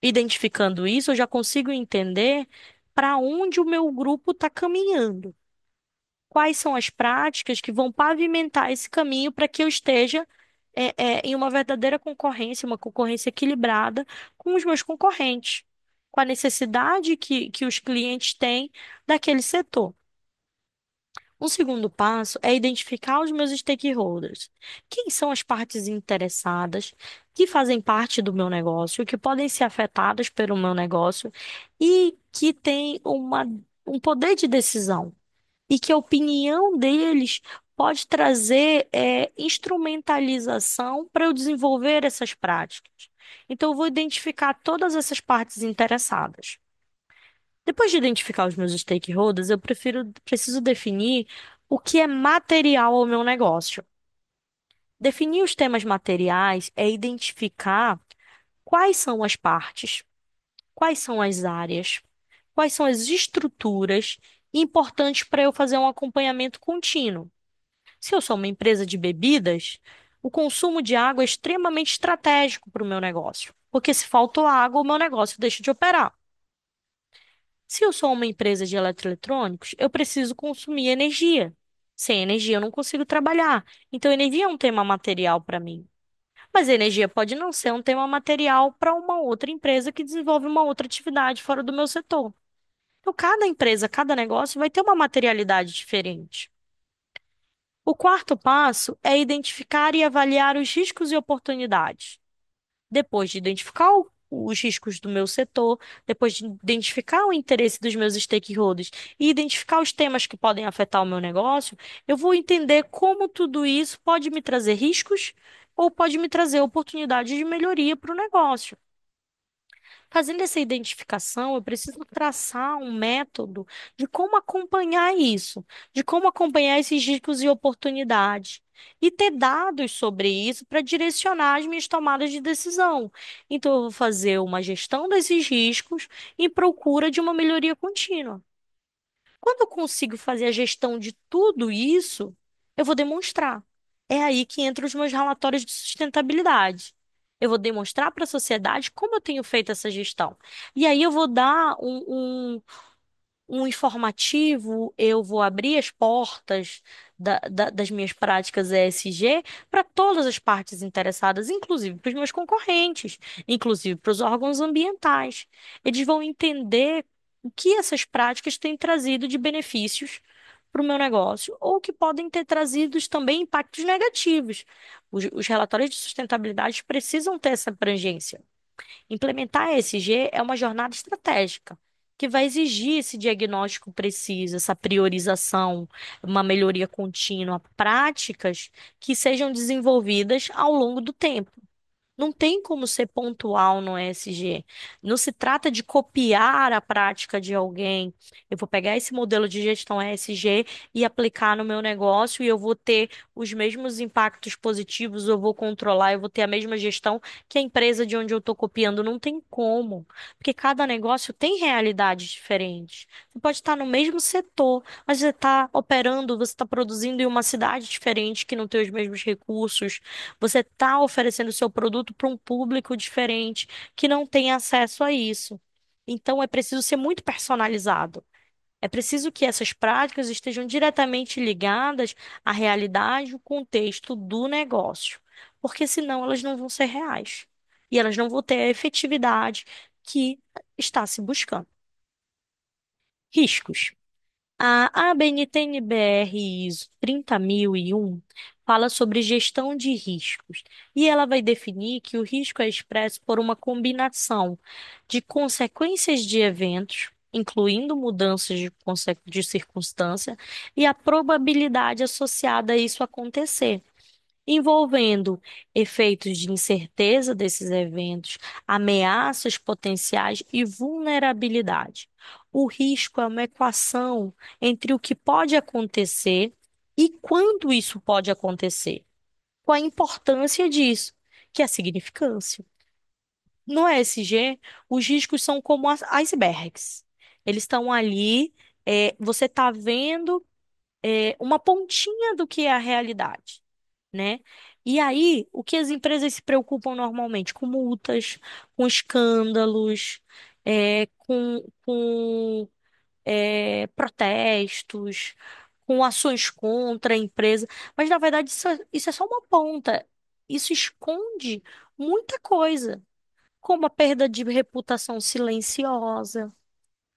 Identificando isso, eu já consigo entender para onde o meu grupo está caminhando. Quais são as práticas que vão pavimentar esse caminho para que eu esteja em uma verdadeira concorrência, uma concorrência equilibrada com os meus concorrentes, com a necessidade que os clientes têm daquele setor. Um segundo passo é identificar os meus stakeholders. Quem são as partes interessadas que fazem parte do meu negócio, que podem ser afetadas pelo meu negócio e que têm um poder de decisão e que a opinião deles pode trazer instrumentalização para eu desenvolver essas práticas. Então, eu vou identificar todas essas partes interessadas. Depois de identificar os meus stakeholders, preciso definir o que é material ao meu negócio. Definir os temas materiais é identificar quais são as partes, quais são as áreas, quais são as estruturas importantes para eu fazer um acompanhamento contínuo. Se eu sou uma empresa de bebidas, o consumo de água é extremamente estratégico para o meu negócio, porque se faltou água, o meu negócio deixa de operar. Se eu sou uma empresa de eletroeletrônicos, eu preciso consumir energia. Sem energia, eu não consigo trabalhar. Então, energia é um tema material para mim. Mas a energia pode não ser um tema material para uma outra empresa que desenvolve uma outra atividade fora do meu setor. Então, cada empresa, cada negócio vai ter uma materialidade diferente. O quarto passo é identificar e avaliar os riscos e oportunidades. Depois de identificar os riscos do meu setor, depois de identificar o interesse dos meus stakeholders e identificar os temas que podem afetar o meu negócio, eu vou entender como tudo isso pode me trazer riscos ou pode me trazer oportunidades de melhoria para o negócio. Fazendo essa identificação, eu preciso traçar um método de como acompanhar isso, de como acompanhar esses riscos e oportunidades, e ter dados sobre isso para direcionar as minhas tomadas de decisão. Então, eu vou fazer uma gestão desses riscos em procura de uma melhoria contínua. Quando eu consigo fazer a gestão de tudo isso, eu vou demonstrar. É aí que entram os meus relatórios de sustentabilidade. Eu vou demonstrar para a sociedade como eu tenho feito essa gestão. E aí eu vou dar um informativo, eu vou abrir as portas das minhas práticas ESG para todas as partes interessadas, inclusive para os meus concorrentes, inclusive para os órgãos ambientais. Eles vão entender o que essas práticas têm trazido de benefícios para o meu negócio, ou que podem ter trazido também impactos negativos. Os relatórios de sustentabilidade precisam ter essa abrangência. Implementar a ESG é uma jornada estratégica que vai exigir esse diagnóstico preciso, essa priorização, uma melhoria contínua, práticas que sejam desenvolvidas ao longo do tempo. Não tem como ser pontual no ESG. Não se trata de copiar a prática de alguém. Eu vou pegar esse modelo de gestão ESG e aplicar no meu negócio e eu vou ter os mesmos impactos positivos, eu vou controlar, eu vou ter a mesma gestão que a empresa de onde eu estou copiando. Não tem como, porque cada negócio tem realidades diferentes. Você pode estar no mesmo setor, mas você está operando, você está produzindo em uma cidade diferente que não tem os mesmos recursos. Você está oferecendo o seu produto para um público diferente que não tem acesso a isso. Então, é preciso ser muito personalizado. É preciso que essas práticas estejam diretamente ligadas à realidade e o contexto do negócio, porque senão elas não vão ser reais e elas não vão ter a efetividade que está se buscando. Riscos. A ABNT-NBR ISO 30001 fala sobre gestão de riscos e ela vai definir que o risco é expresso por uma combinação de consequências de eventos, incluindo mudanças de circunstância, e a probabilidade associada a isso acontecer envolvendo efeitos de incerteza desses eventos, ameaças potenciais e vulnerabilidade. O risco é uma equação entre o que pode acontecer e quando isso pode acontecer, com a importância disso, que é a significância. No ESG, os riscos são como icebergs. Eles estão ali, você está vendo, uma pontinha do que é a realidade, né? E aí, o que as empresas se preocupam normalmente? Com multas, com escândalos, com protestos, com ações contra a empresa. Mas, na verdade, isso é só uma ponta. Isso esconde muita coisa, como a perda de reputação silenciosa.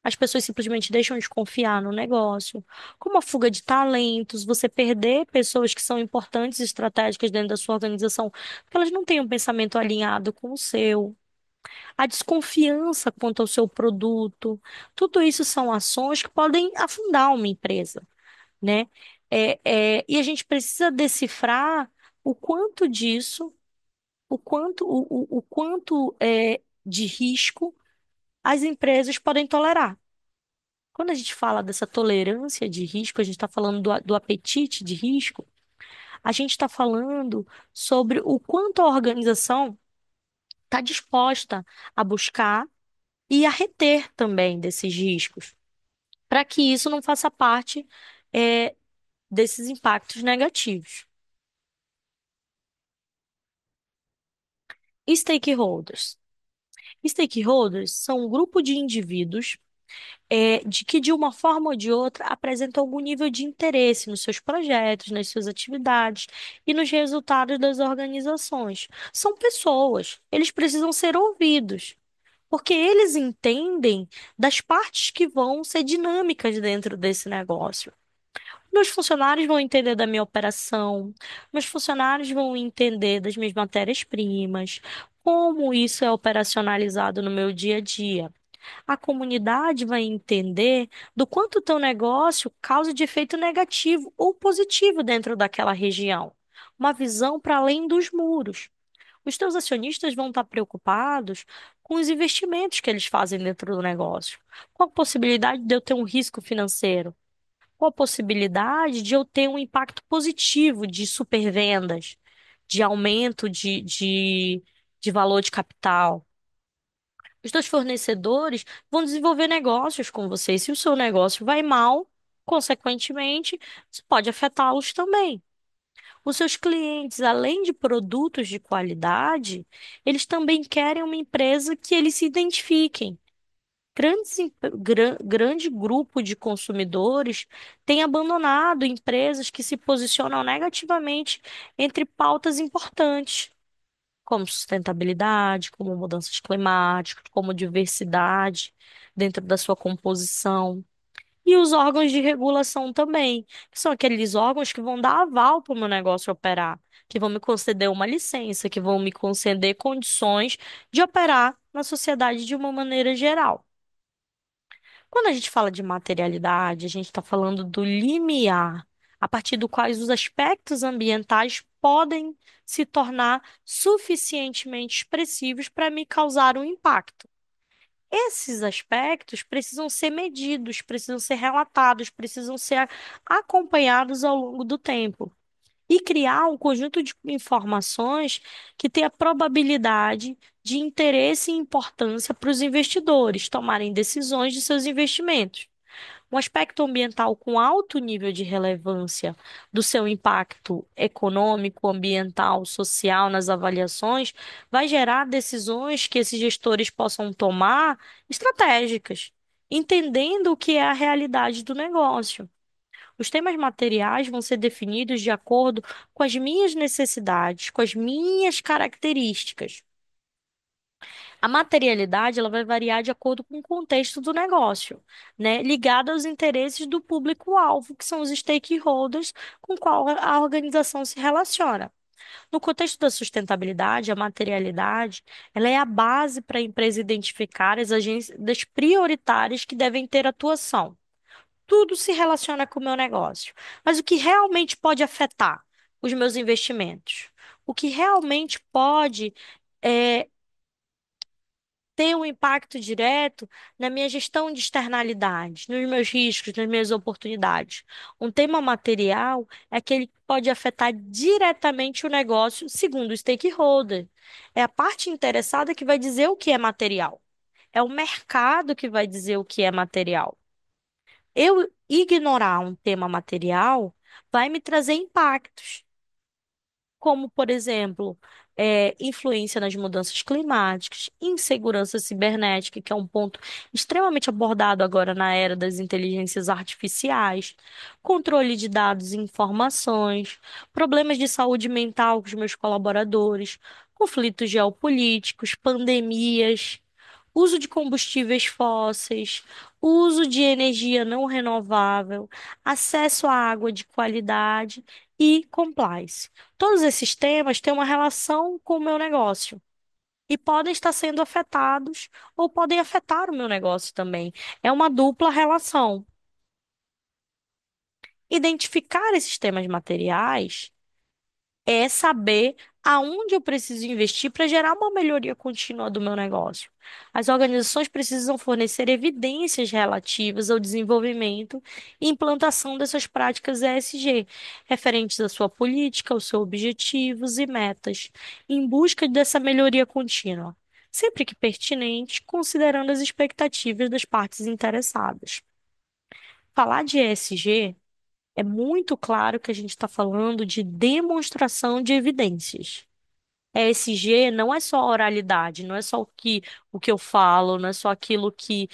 As pessoas simplesmente deixam de confiar no negócio, como a fuga de talentos, você perder pessoas que são importantes e estratégicas dentro da sua organização, porque elas não têm um pensamento alinhado com o seu. A desconfiança quanto ao seu produto, tudo isso são ações que podem afundar uma empresa, né? E a gente precisa decifrar o quanto disso, o quanto de risco as empresas podem tolerar. Quando a gente fala dessa tolerância de risco, a gente está falando do apetite de risco, a gente está falando sobre o quanto a organização está disposta a buscar e a reter também desses riscos, para que isso não faça parte, é, desses impactos negativos. Stakeholders. Stakeholders são um grupo de indivíduos, de que, de uma forma ou de outra, apresentam algum nível de interesse nos seus projetos, nas suas atividades e nos resultados das organizações. São pessoas, eles precisam ser ouvidos, porque eles entendem das partes que vão ser dinâmicas dentro desse negócio. Meus funcionários vão entender da minha operação, meus funcionários vão entender das minhas matérias-primas, como isso é operacionalizado no meu dia a dia. A comunidade vai entender do quanto o teu negócio causa de efeito negativo ou positivo dentro daquela região. Uma visão para além dos muros. Os teus acionistas vão estar preocupados com os investimentos que eles fazem dentro do negócio. Qual a possibilidade de eu ter um risco financeiro? Qual a possibilidade de eu ter um impacto positivo de supervendas, de aumento de valor de capital? Os teus fornecedores vão desenvolver negócios com você. E se o seu negócio vai mal, consequentemente, isso pode afetá-los também. Os seus clientes, além de produtos de qualidade, eles também querem uma empresa que eles se identifiquem. Grande grupo de consumidores tem abandonado empresas que se posicionam negativamente entre pautas importantes, como sustentabilidade, como mudanças climáticas, como diversidade dentro da sua composição. E os órgãos de regulação também, que são aqueles órgãos que vão dar aval para o meu negócio operar, que vão me conceder uma licença, que vão me conceder condições de operar na sociedade de uma maneira geral. Quando a gente fala de materialidade, a gente está falando do limiar, a partir do quais os aspectos ambientais podem se tornar suficientemente expressivos para me causar um impacto. Esses aspectos precisam ser medidos, precisam ser relatados, precisam ser acompanhados ao longo do tempo. E criar um conjunto de informações que tenha probabilidade de interesse e importância para os investidores tomarem decisões de seus investimentos. Um aspecto ambiental com alto nível de relevância do seu impacto econômico, ambiental, social nas avaliações, vai gerar decisões que esses gestores possam tomar estratégicas, entendendo o que é a realidade do negócio. Os temas materiais vão ser definidos de acordo com as minhas necessidades, com as minhas características. A materialidade, ela vai variar de acordo com o contexto do negócio, né? Ligada aos interesses do público-alvo, que são os stakeholders com qual a organização se relaciona. No contexto da sustentabilidade, a materialidade, ela é a base para a empresa identificar as agências prioritárias que devem ter atuação. Tudo se relaciona com o meu negócio. Mas o que realmente pode afetar os meus investimentos? O que realmente pode, é, ter um impacto direto na minha gestão de externalidades, nos meus riscos, nas minhas oportunidades. Um tema material é aquele que pode afetar diretamente o negócio, segundo o stakeholder. É a parte interessada que vai dizer o que é material. É o mercado que vai dizer o que é material. Eu ignorar um tema material vai me trazer impactos como, por exemplo, influência nas mudanças climáticas, insegurança cibernética, que é um ponto extremamente abordado agora na era das inteligências artificiais, controle de dados e informações, problemas de saúde mental com os meus colaboradores, conflitos geopolíticos, pandemias. Uso de combustíveis fósseis, uso de energia não renovável, acesso à água de qualidade e compliance. Todos esses temas têm uma relação com o meu negócio e podem estar sendo afetados ou podem afetar o meu negócio também. É uma dupla relação. Identificar esses temas materiais é saber aonde eu preciso investir para gerar uma melhoria contínua do meu negócio. As organizações precisam fornecer evidências relativas ao desenvolvimento e implantação dessas práticas ESG, referentes à sua política, aos seus objetivos e metas, em busca dessa melhoria contínua, sempre que pertinente, considerando as expectativas das partes interessadas. Falar de ESG é muito claro que a gente está falando de demonstração de evidências. ESG não é só oralidade, não é só o que eu falo, não é só aquilo que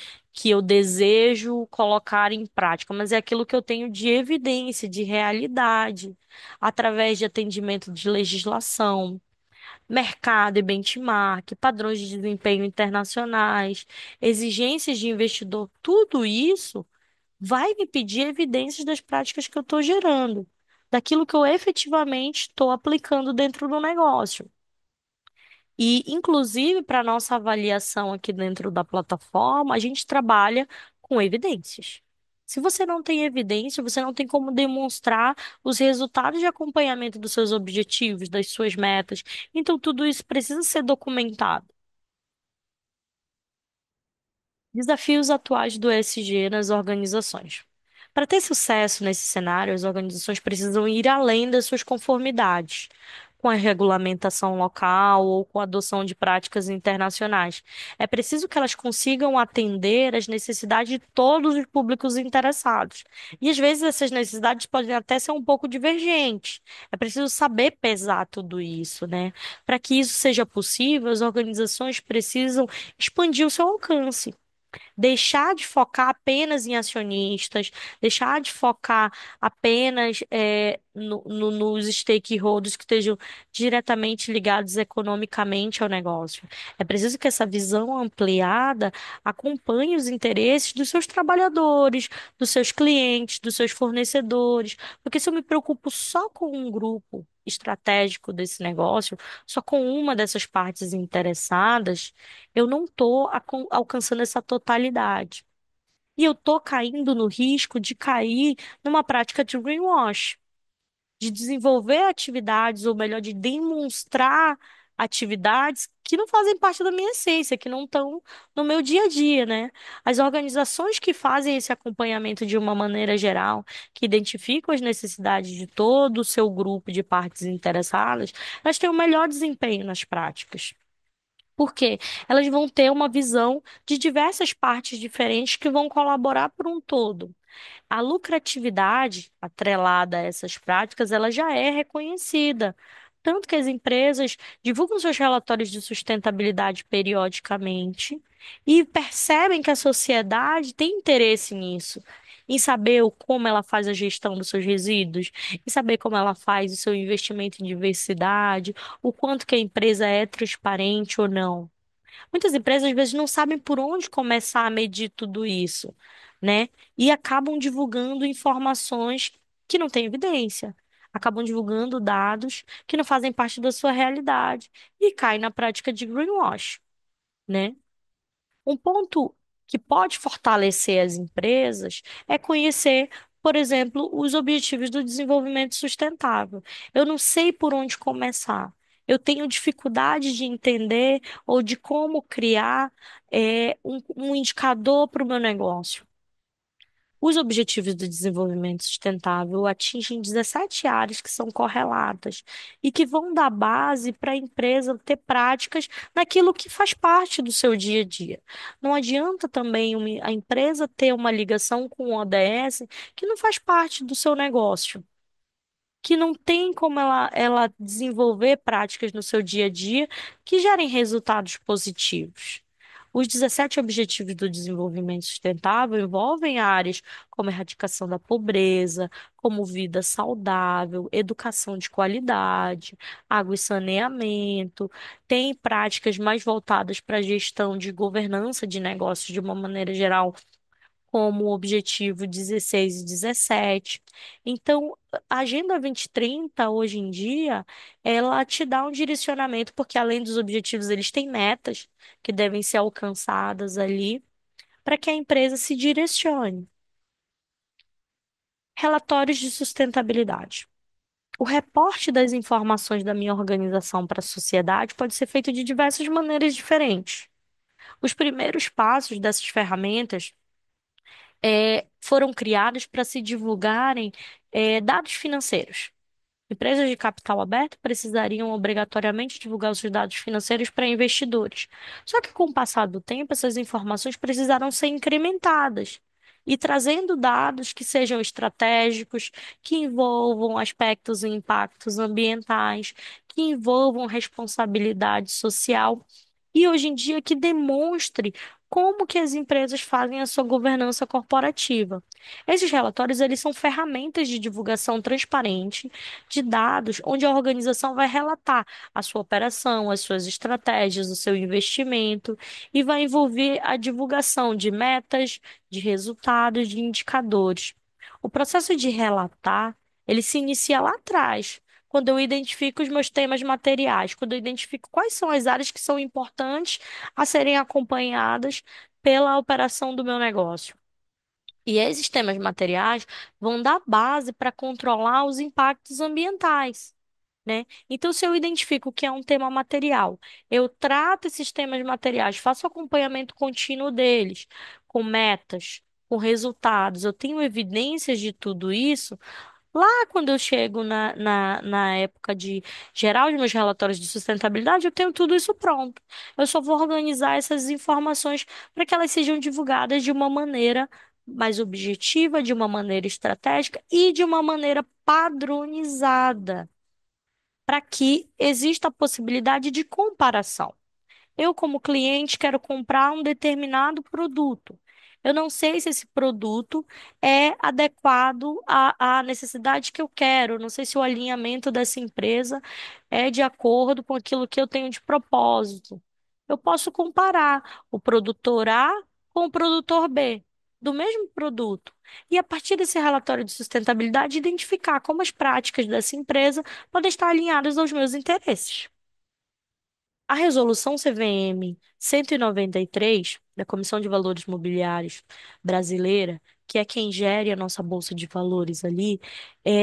eu desejo colocar em prática, mas é aquilo que eu tenho de evidência, de realidade, através de atendimento de legislação, mercado e benchmark, padrões de desempenho internacionais, exigências de investidor, tudo isso vai me pedir evidências das práticas que eu estou gerando, daquilo que eu efetivamente estou aplicando dentro do negócio. E, inclusive, para nossa avaliação aqui dentro da plataforma, a gente trabalha com evidências. Se você não tem evidência, você não tem como demonstrar os resultados de acompanhamento dos seus objetivos, das suas metas. Então, tudo isso precisa ser documentado. Desafios atuais do ESG nas organizações. Para ter sucesso nesse cenário, as organizações precisam ir além das suas conformidades com a regulamentação local ou com a adoção de práticas internacionais. É preciso que elas consigam atender às necessidades de todos os públicos interessados. E às vezes essas necessidades podem até ser um pouco divergentes. É preciso saber pesar tudo isso, né? Para que isso seja possível, as organizações precisam expandir o seu alcance. Deixar de focar apenas em acionistas, deixar de focar apenas nos stakeholders que estejam diretamente ligados economicamente ao negócio. É preciso que essa visão ampliada acompanhe os interesses dos seus trabalhadores, dos seus clientes, dos seus fornecedores, porque se eu me preocupo só com um grupo estratégico desse negócio, só com uma dessas partes interessadas, eu não estou alcançando essa totalidade. E eu estou caindo no risco de cair numa prática de greenwash, de desenvolver atividades, ou melhor, de demonstrar atividades que não fazem parte da minha essência, que não estão no meu dia a dia, né? As organizações que fazem esse acompanhamento de uma maneira geral, que identificam as necessidades de todo o seu grupo de partes interessadas, elas têm o melhor desempenho nas práticas. Porque elas vão ter uma visão de diversas partes diferentes que vão colaborar para um todo. A lucratividade atrelada a essas práticas, ela já é reconhecida. Tanto que as empresas divulgam seus relatórios de sustentabilidade periodicamente e percebem que a sociedade tem interesse nisso, em saber como ela faz a gestão dos seus resíduos, em saber como ela faz o seu investimento em diversidade, o quanto que a empresa é transparente ou não. Muitas empresas, às vezes, não sabem por onde começar a medir tudo isso, né? E acabam divulgando informações que não têm evidência. Acabam divulgando dados que não fazem parte da sua realidade e caem na prática de greenwash, né? Um ponto que pode fortalecer as empresas é conhecer, por exemplo, os objetivos do desenvolvimento sustentável. Eu não sei por onde começar. Eu tenho dificuldade de entender ou de como criar um indicador para o meu negócio. Os Objetivos do Desenvolvimento Sustentável atingem 17 áreas que são correlatas e que vão dar base para a empresa ter práticas naquilo que faz parte do seu dia a dia. Não adianta também a empresa ter uma ligação com o ODS que não faz parte do seu negócio, que não tem como ela desenvolver práticas no seu dia a dia que gerem resultados positivos. Os 17 Objetivos do Desenvolvimento Sustentável envolvem áreas como erradicação da pobreza, como vida saudável, educação de qualidade, água e saneamento, tem práticas mais voltadas para a gestão de governança de negócios de uma maneira geral, como o objetivo 16 e 17. Então, a Agenda 2030, hoje em dia, ela te dá um direcionamento, porque além dos objetivos, eles têm metas que devem ser alcançadas ali, para que a empresa se direcione. Relatórios de sustentabilidade. O reporte das informações da minha organização para a sociedade pode ser feito de diversas maneiras diferentes. Os primeiros passos dessas ferramentas foram criados para se divulgarem dados financeiros. Empresas de capital aberto precisariam obrigatoriamente divulgar os seus dados financeiros para investidores. Só que, com o passar do tempo, essas informações precisaram ser incrementadas e trazendo dados que sejam estratégicos, que envolvam aspectos e impactos ambientais, que envolvam responsabilidade social e hoje em dia que demonstre como que as empresas fazem a sua governança corporativa. Esses relatórios, eles são ferramentas de divulgação transparente de dados, onde a organização vai relatar a sua operação, as suas estratégias, o seu investimento e vai envolver a divulgação de metas, de resultados, de indicadores. O processo de relatar, ele se inicia lá atrás, quando eu identifico os meus temas materiais, quando eu identifico quais são as áreas que são importantes a serem acompanhadas pela operação do meu negócio. E esses temas materiais vão dar base para controlar os impactos ambientais, né? Então, se eu identifico que é um tema material, eu trato esses temas materiais, faço acompanhamento contínuo deles, com metas, com resultados, eu tenho evidências de tudo isso. Lá, quando eu chego na época de gerar os meus relatórios de sustentabilidade, eu tenho tudo isso pronto. Eu só vou organizar essas informações para que elas sejam divulgadas de uma maneira mais objetiva, de uma maneira estratégica e de uma maneira padronizada, para que exista a possibilidade de comparação. Eu, como cliente, quero comprar um determinado produto. Eu não sei se esse produto é adequado à necessidade que eu quero. Eu não sei se o alinhamento dessa empresa é de acordo com aquilo que eu tenho de propósito. Eu posso comparar o produtor A com o produtor B do mesmo produto. E a partir desse relatório de sustentabilidade, identificar como as práticas dessa empresa podem estar alinhadas aos meus interesses. A resolução CVM 193 da Comissão de Valores Mobiliários brasileira, que é quem gere a nossa Bolsa de Valores ali,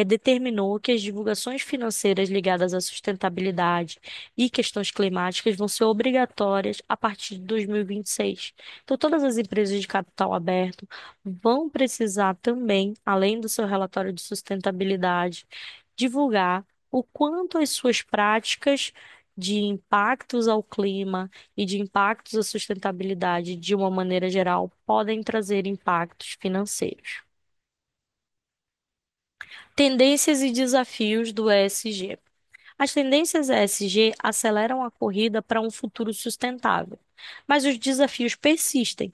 determinou que as divulgações financeiras ligadas à sustentabilidade e questões climáticas vão ser obrigatórias a partir de 2026. Então, todas as empresas de capital aberto vão precisar também, além do seu relatório de sustentabilidade, divulgar o quanto as suas práticas de impactos ao clima e de impactos à sustentabilidade de uma maneira geral podem trazer impactos financeiros. Tendências e desafios do ESG. As tendências ESG aceleram a corrida para um futuro sustentável, mas os desafios persistem.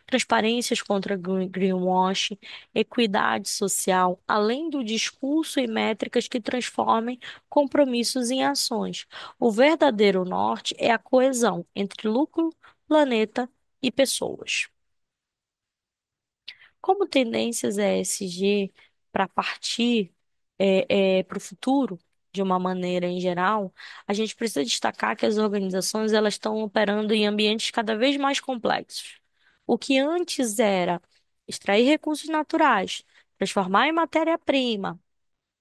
Transparências contra greenwashing, equidade social, além do discurso e métricas que transformem compromissos em ações. O verdadeiro norte é a coesão entre lucro, planeta e pessoas. Como tendências ESG para partir para o futuro, de uma maneira em geral, a gente precisa destacar que as organizações elas estão operando em ambientes cada vez mais complexos. O que antes era extrair recursos naturais, transformar em matéria-prima,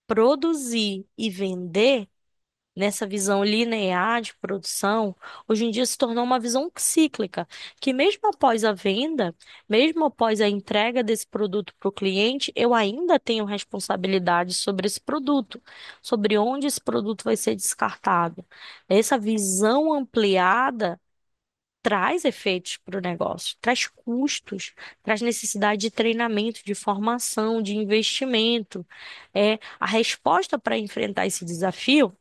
produzir e vender, nessa visão linear de produção, hoje em dia se tornou uma visão cíclica, que mesmo após a venda, mesmo após a entrega desse produto para o cliente, eu ainda tenho responsabilidade sobre esse produto, sobre onde esse produto vai ser descartado. Essa visão ampliada traz efeitos para o negócio, traz custos, traz necessidade de treinamento, de formação, de investimento. A resposta para enfrentar esse desafio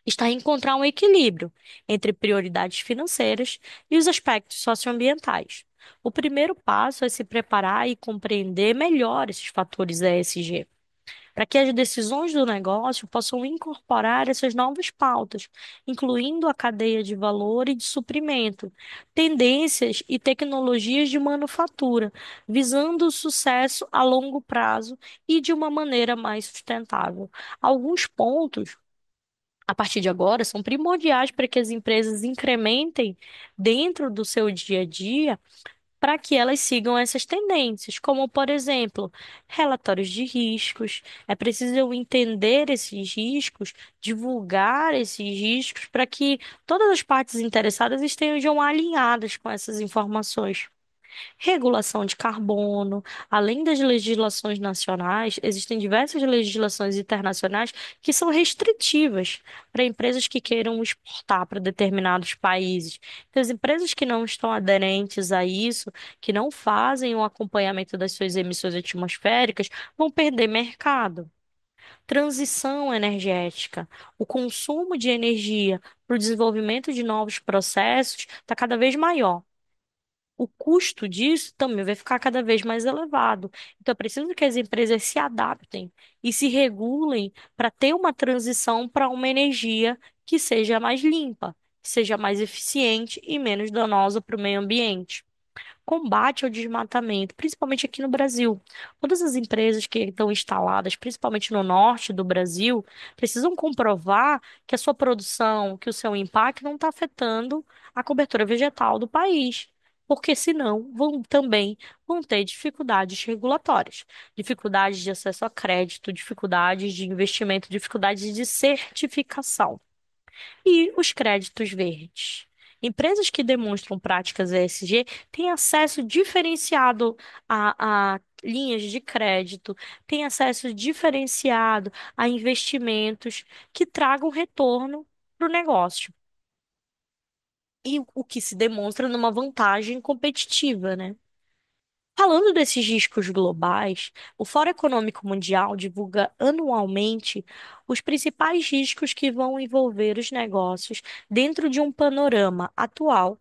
está em encontrar um equilíbrio entre prioridades financeiras e os aspectos socioambientais. O primeiro passo é se preparar e compreender melhor esses fatores ESG, para que as decisões do negócio possam incorporar essas novas pautas, incluindo a cadeia de valor e de suprimento, tendências e tecnologias de manufatura, visando o sucesso a longo prazo e de uma maneira mais sustentável. Alguns pontos a partir de agora, são primordiais para que as empresas incrementem dentro do seu dia a dia para que elas sigam essas tendências, como, por exemplo, relatórios de riscos. É preciso eu entender esses riscos, divulgar esses riscos, para que todas as partes interessadas estejam alinhadas com essas informações. Regulação de carbono, além das legislações nacionais, existem diversas legislações internacionais que são restritivas para empresas que queiram exportar para determinados países. Então, as empresas que não estão aderentes a isso, que não fazem o acompanhamento das suas emissões atmosféricas, vão perder mercado. Transição energética, o consumo de energia para o desenvolvimento de novos processos está cada vez maior. O custo disso também vai ficar cada vez mais elevado. Então, é preciso que as empresas se adaptem e se regulem para ter uma transição para uma energia que seja mais limpa, que seja mais eficiente e menos danosa para o meio ambiente. Combate ao desmatamento, principalmente aqui no Brasil. Todas as empresas que estão instaladas, principalmente no norte do Brasil, precisam comprovar que a sua produção, que o seu impacto não está afetando a cobertura vegetal do país. Porque senão vão ter dificuldades regulatórias, dificuldades de acesso a crédito, dificuldades de investimento, dificuldades de certificação. E os créditos verdes. Empresas que demonstram práticas ESG têm acesso diferenciado a linhas de crédito, têm acesso diferenciado a investimentos que tragam retorno para o negócio. E o que se demonstra numa vantagem competitiva, né? Falando desses riscos globais, o Fórum Econômico Mundial divulga anualmente os principais riscos que vão envolver os negócios dentro de um panorama atual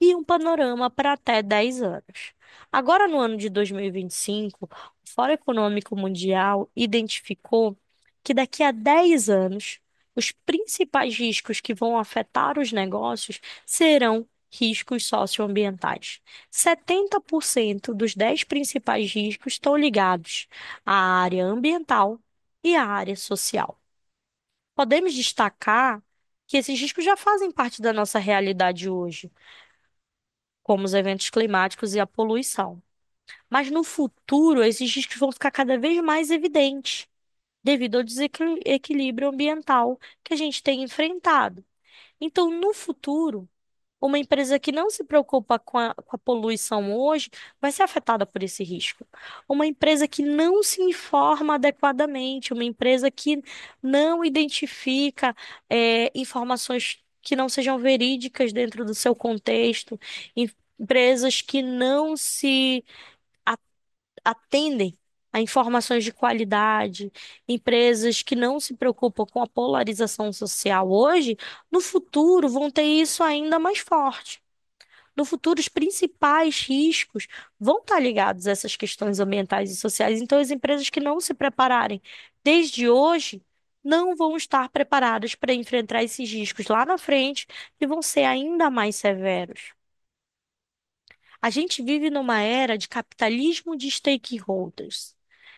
e um panorama para até 10 anos. Agora, no ano de 2025, o Fórum Econômico Mundial identificou que daqui a 10 anos, os principais riscos que vão afetar os negócios serão riscos socioambientais. 70% dos 10 principais riscos estão ligados à área ambiental e à área social. Podemos destacar que esses riscos já fazem parte da nossa realidade hoje, como os eventos climáticos e a poluição. Mas no futuro, esses riscos vão ficar cada vez mais evidentes, devido ao desequilíbrio ambiental que a gente tem enfrentado. Então, no futuro, uma empresa que não se preocupa com a poluição hoje vai ser afetada por esse risco. Uma empresa que não se informa adequadamente, uma empresa que não identifica, informações que não sejam verídicas dentro do seu contexto, empresas que não se a- atendem a informações de qualidade, empresas que não se preocupam com a polarização social hoje, no futuro vão ter isso ainda mais forte. No futuro, os principais riscos vão estar ligados a essas questões ambientais e sociais. Então, as empresas que não se prepararem desde hoje não vão estar preparadas para enfrentar esses riscos lá na frente e vão ser ainda mais severos. A gente vive numa era de capitalismo de stakeholders,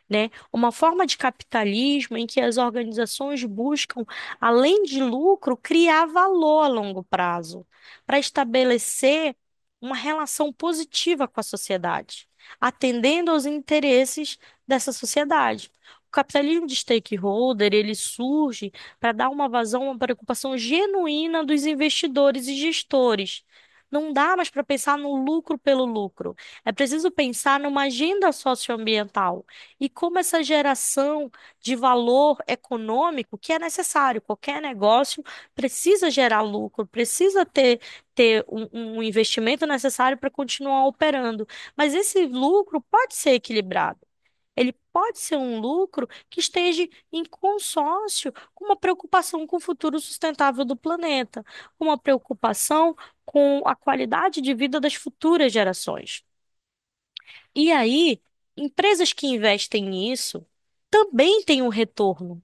né? Uma forma de capitalismo em que as organizações buscam, além de lucro, criar valor a longo prazo, para estabelecer uma relação positiva com a sociedade, atendendo aos interesses dessa sociedade. capitalismo de stakeholder, ele surge para dar uma vazão, uma preocupação genuína dos investidores e gestores. Não dá mais para pensar no lucro pelo lucro. É preciso pensar numa agenda socioambiental e como essa geração de valor econômico que é necessário. Qualquer negócio precisa gerar lucro, precisa ter um investimento necessário para continuar operando. Mas esse lucro pode ser equilibrado. Ele pode ser um lucro que esteja em consórcio com uma preocupação com o futuro sustentável do planeta, com uma preocupação com a qualidade de vida das futuras gerações. E aí, empresas que investem nisso também têm um retorno.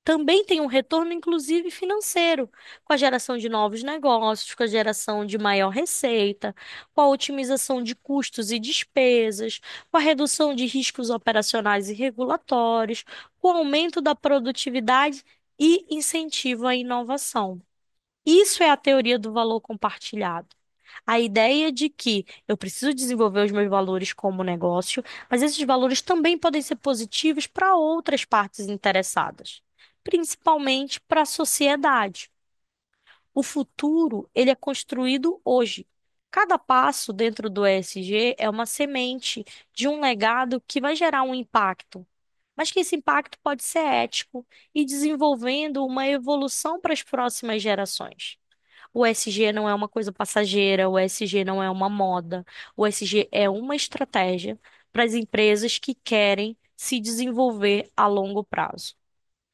Também tem um retorno, inclusive financeiro, com a geração de novos negócios, com a geração de maior receita, com a otimização de custos e despesas, com a redução de riscos operacionais e regulatórios, com o aumento da produtividade e incentivo à inovação. Isso é a teoria do valor compartilhado. A ideia de que eu preciso desenvolver os meus valores como negócio, mas esses valores também podem ser positivos para outras partes interessadas, principalmente para a sociedade. O futuro, ele é construído hoje. Cada passo dentro do ESG é uma semente de um legado que vai gerar um impacto, mas que esse impacto pode ser ético e desenvolvendo uma evolução para as próximas gerações. O ESG não é uma coisa passageira, o ESG não é uma moda. O ESG é uma estratégia para as empresas que querem se desenvolver a longo prazo.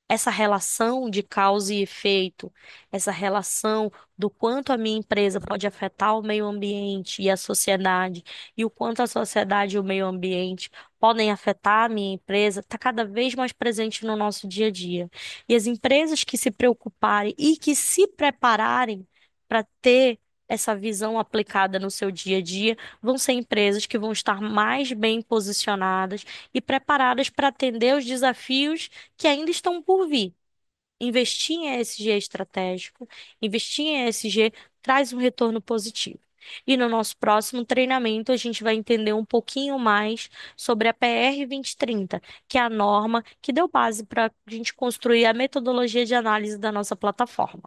Essa relação de causa e efeito, essa relação do quanto a minha empresa pode afetar o meio ambiente e a sociedade, e o quanto a sociedade e o meio ambiente podem afetar a minha empresa, está cada vez mais presente no nosso dia a dia. E as empresas que se preocuparem e que se prepararem para ter essa visão aplicada no seu dia a dia, vão ser empresas que vão estar mais bem posicionadas e preparadas para atender os desafios que ainda estão por vir. Investir em ESG é estratégico, investir em ESG traz um retorno positivo. E no nosso próximo treinamento, a gente vai entender um pouquinho mais sobre a PR 2030, que é a norma que deu base para a gente construir a metodologia de análise da nossa plataforma.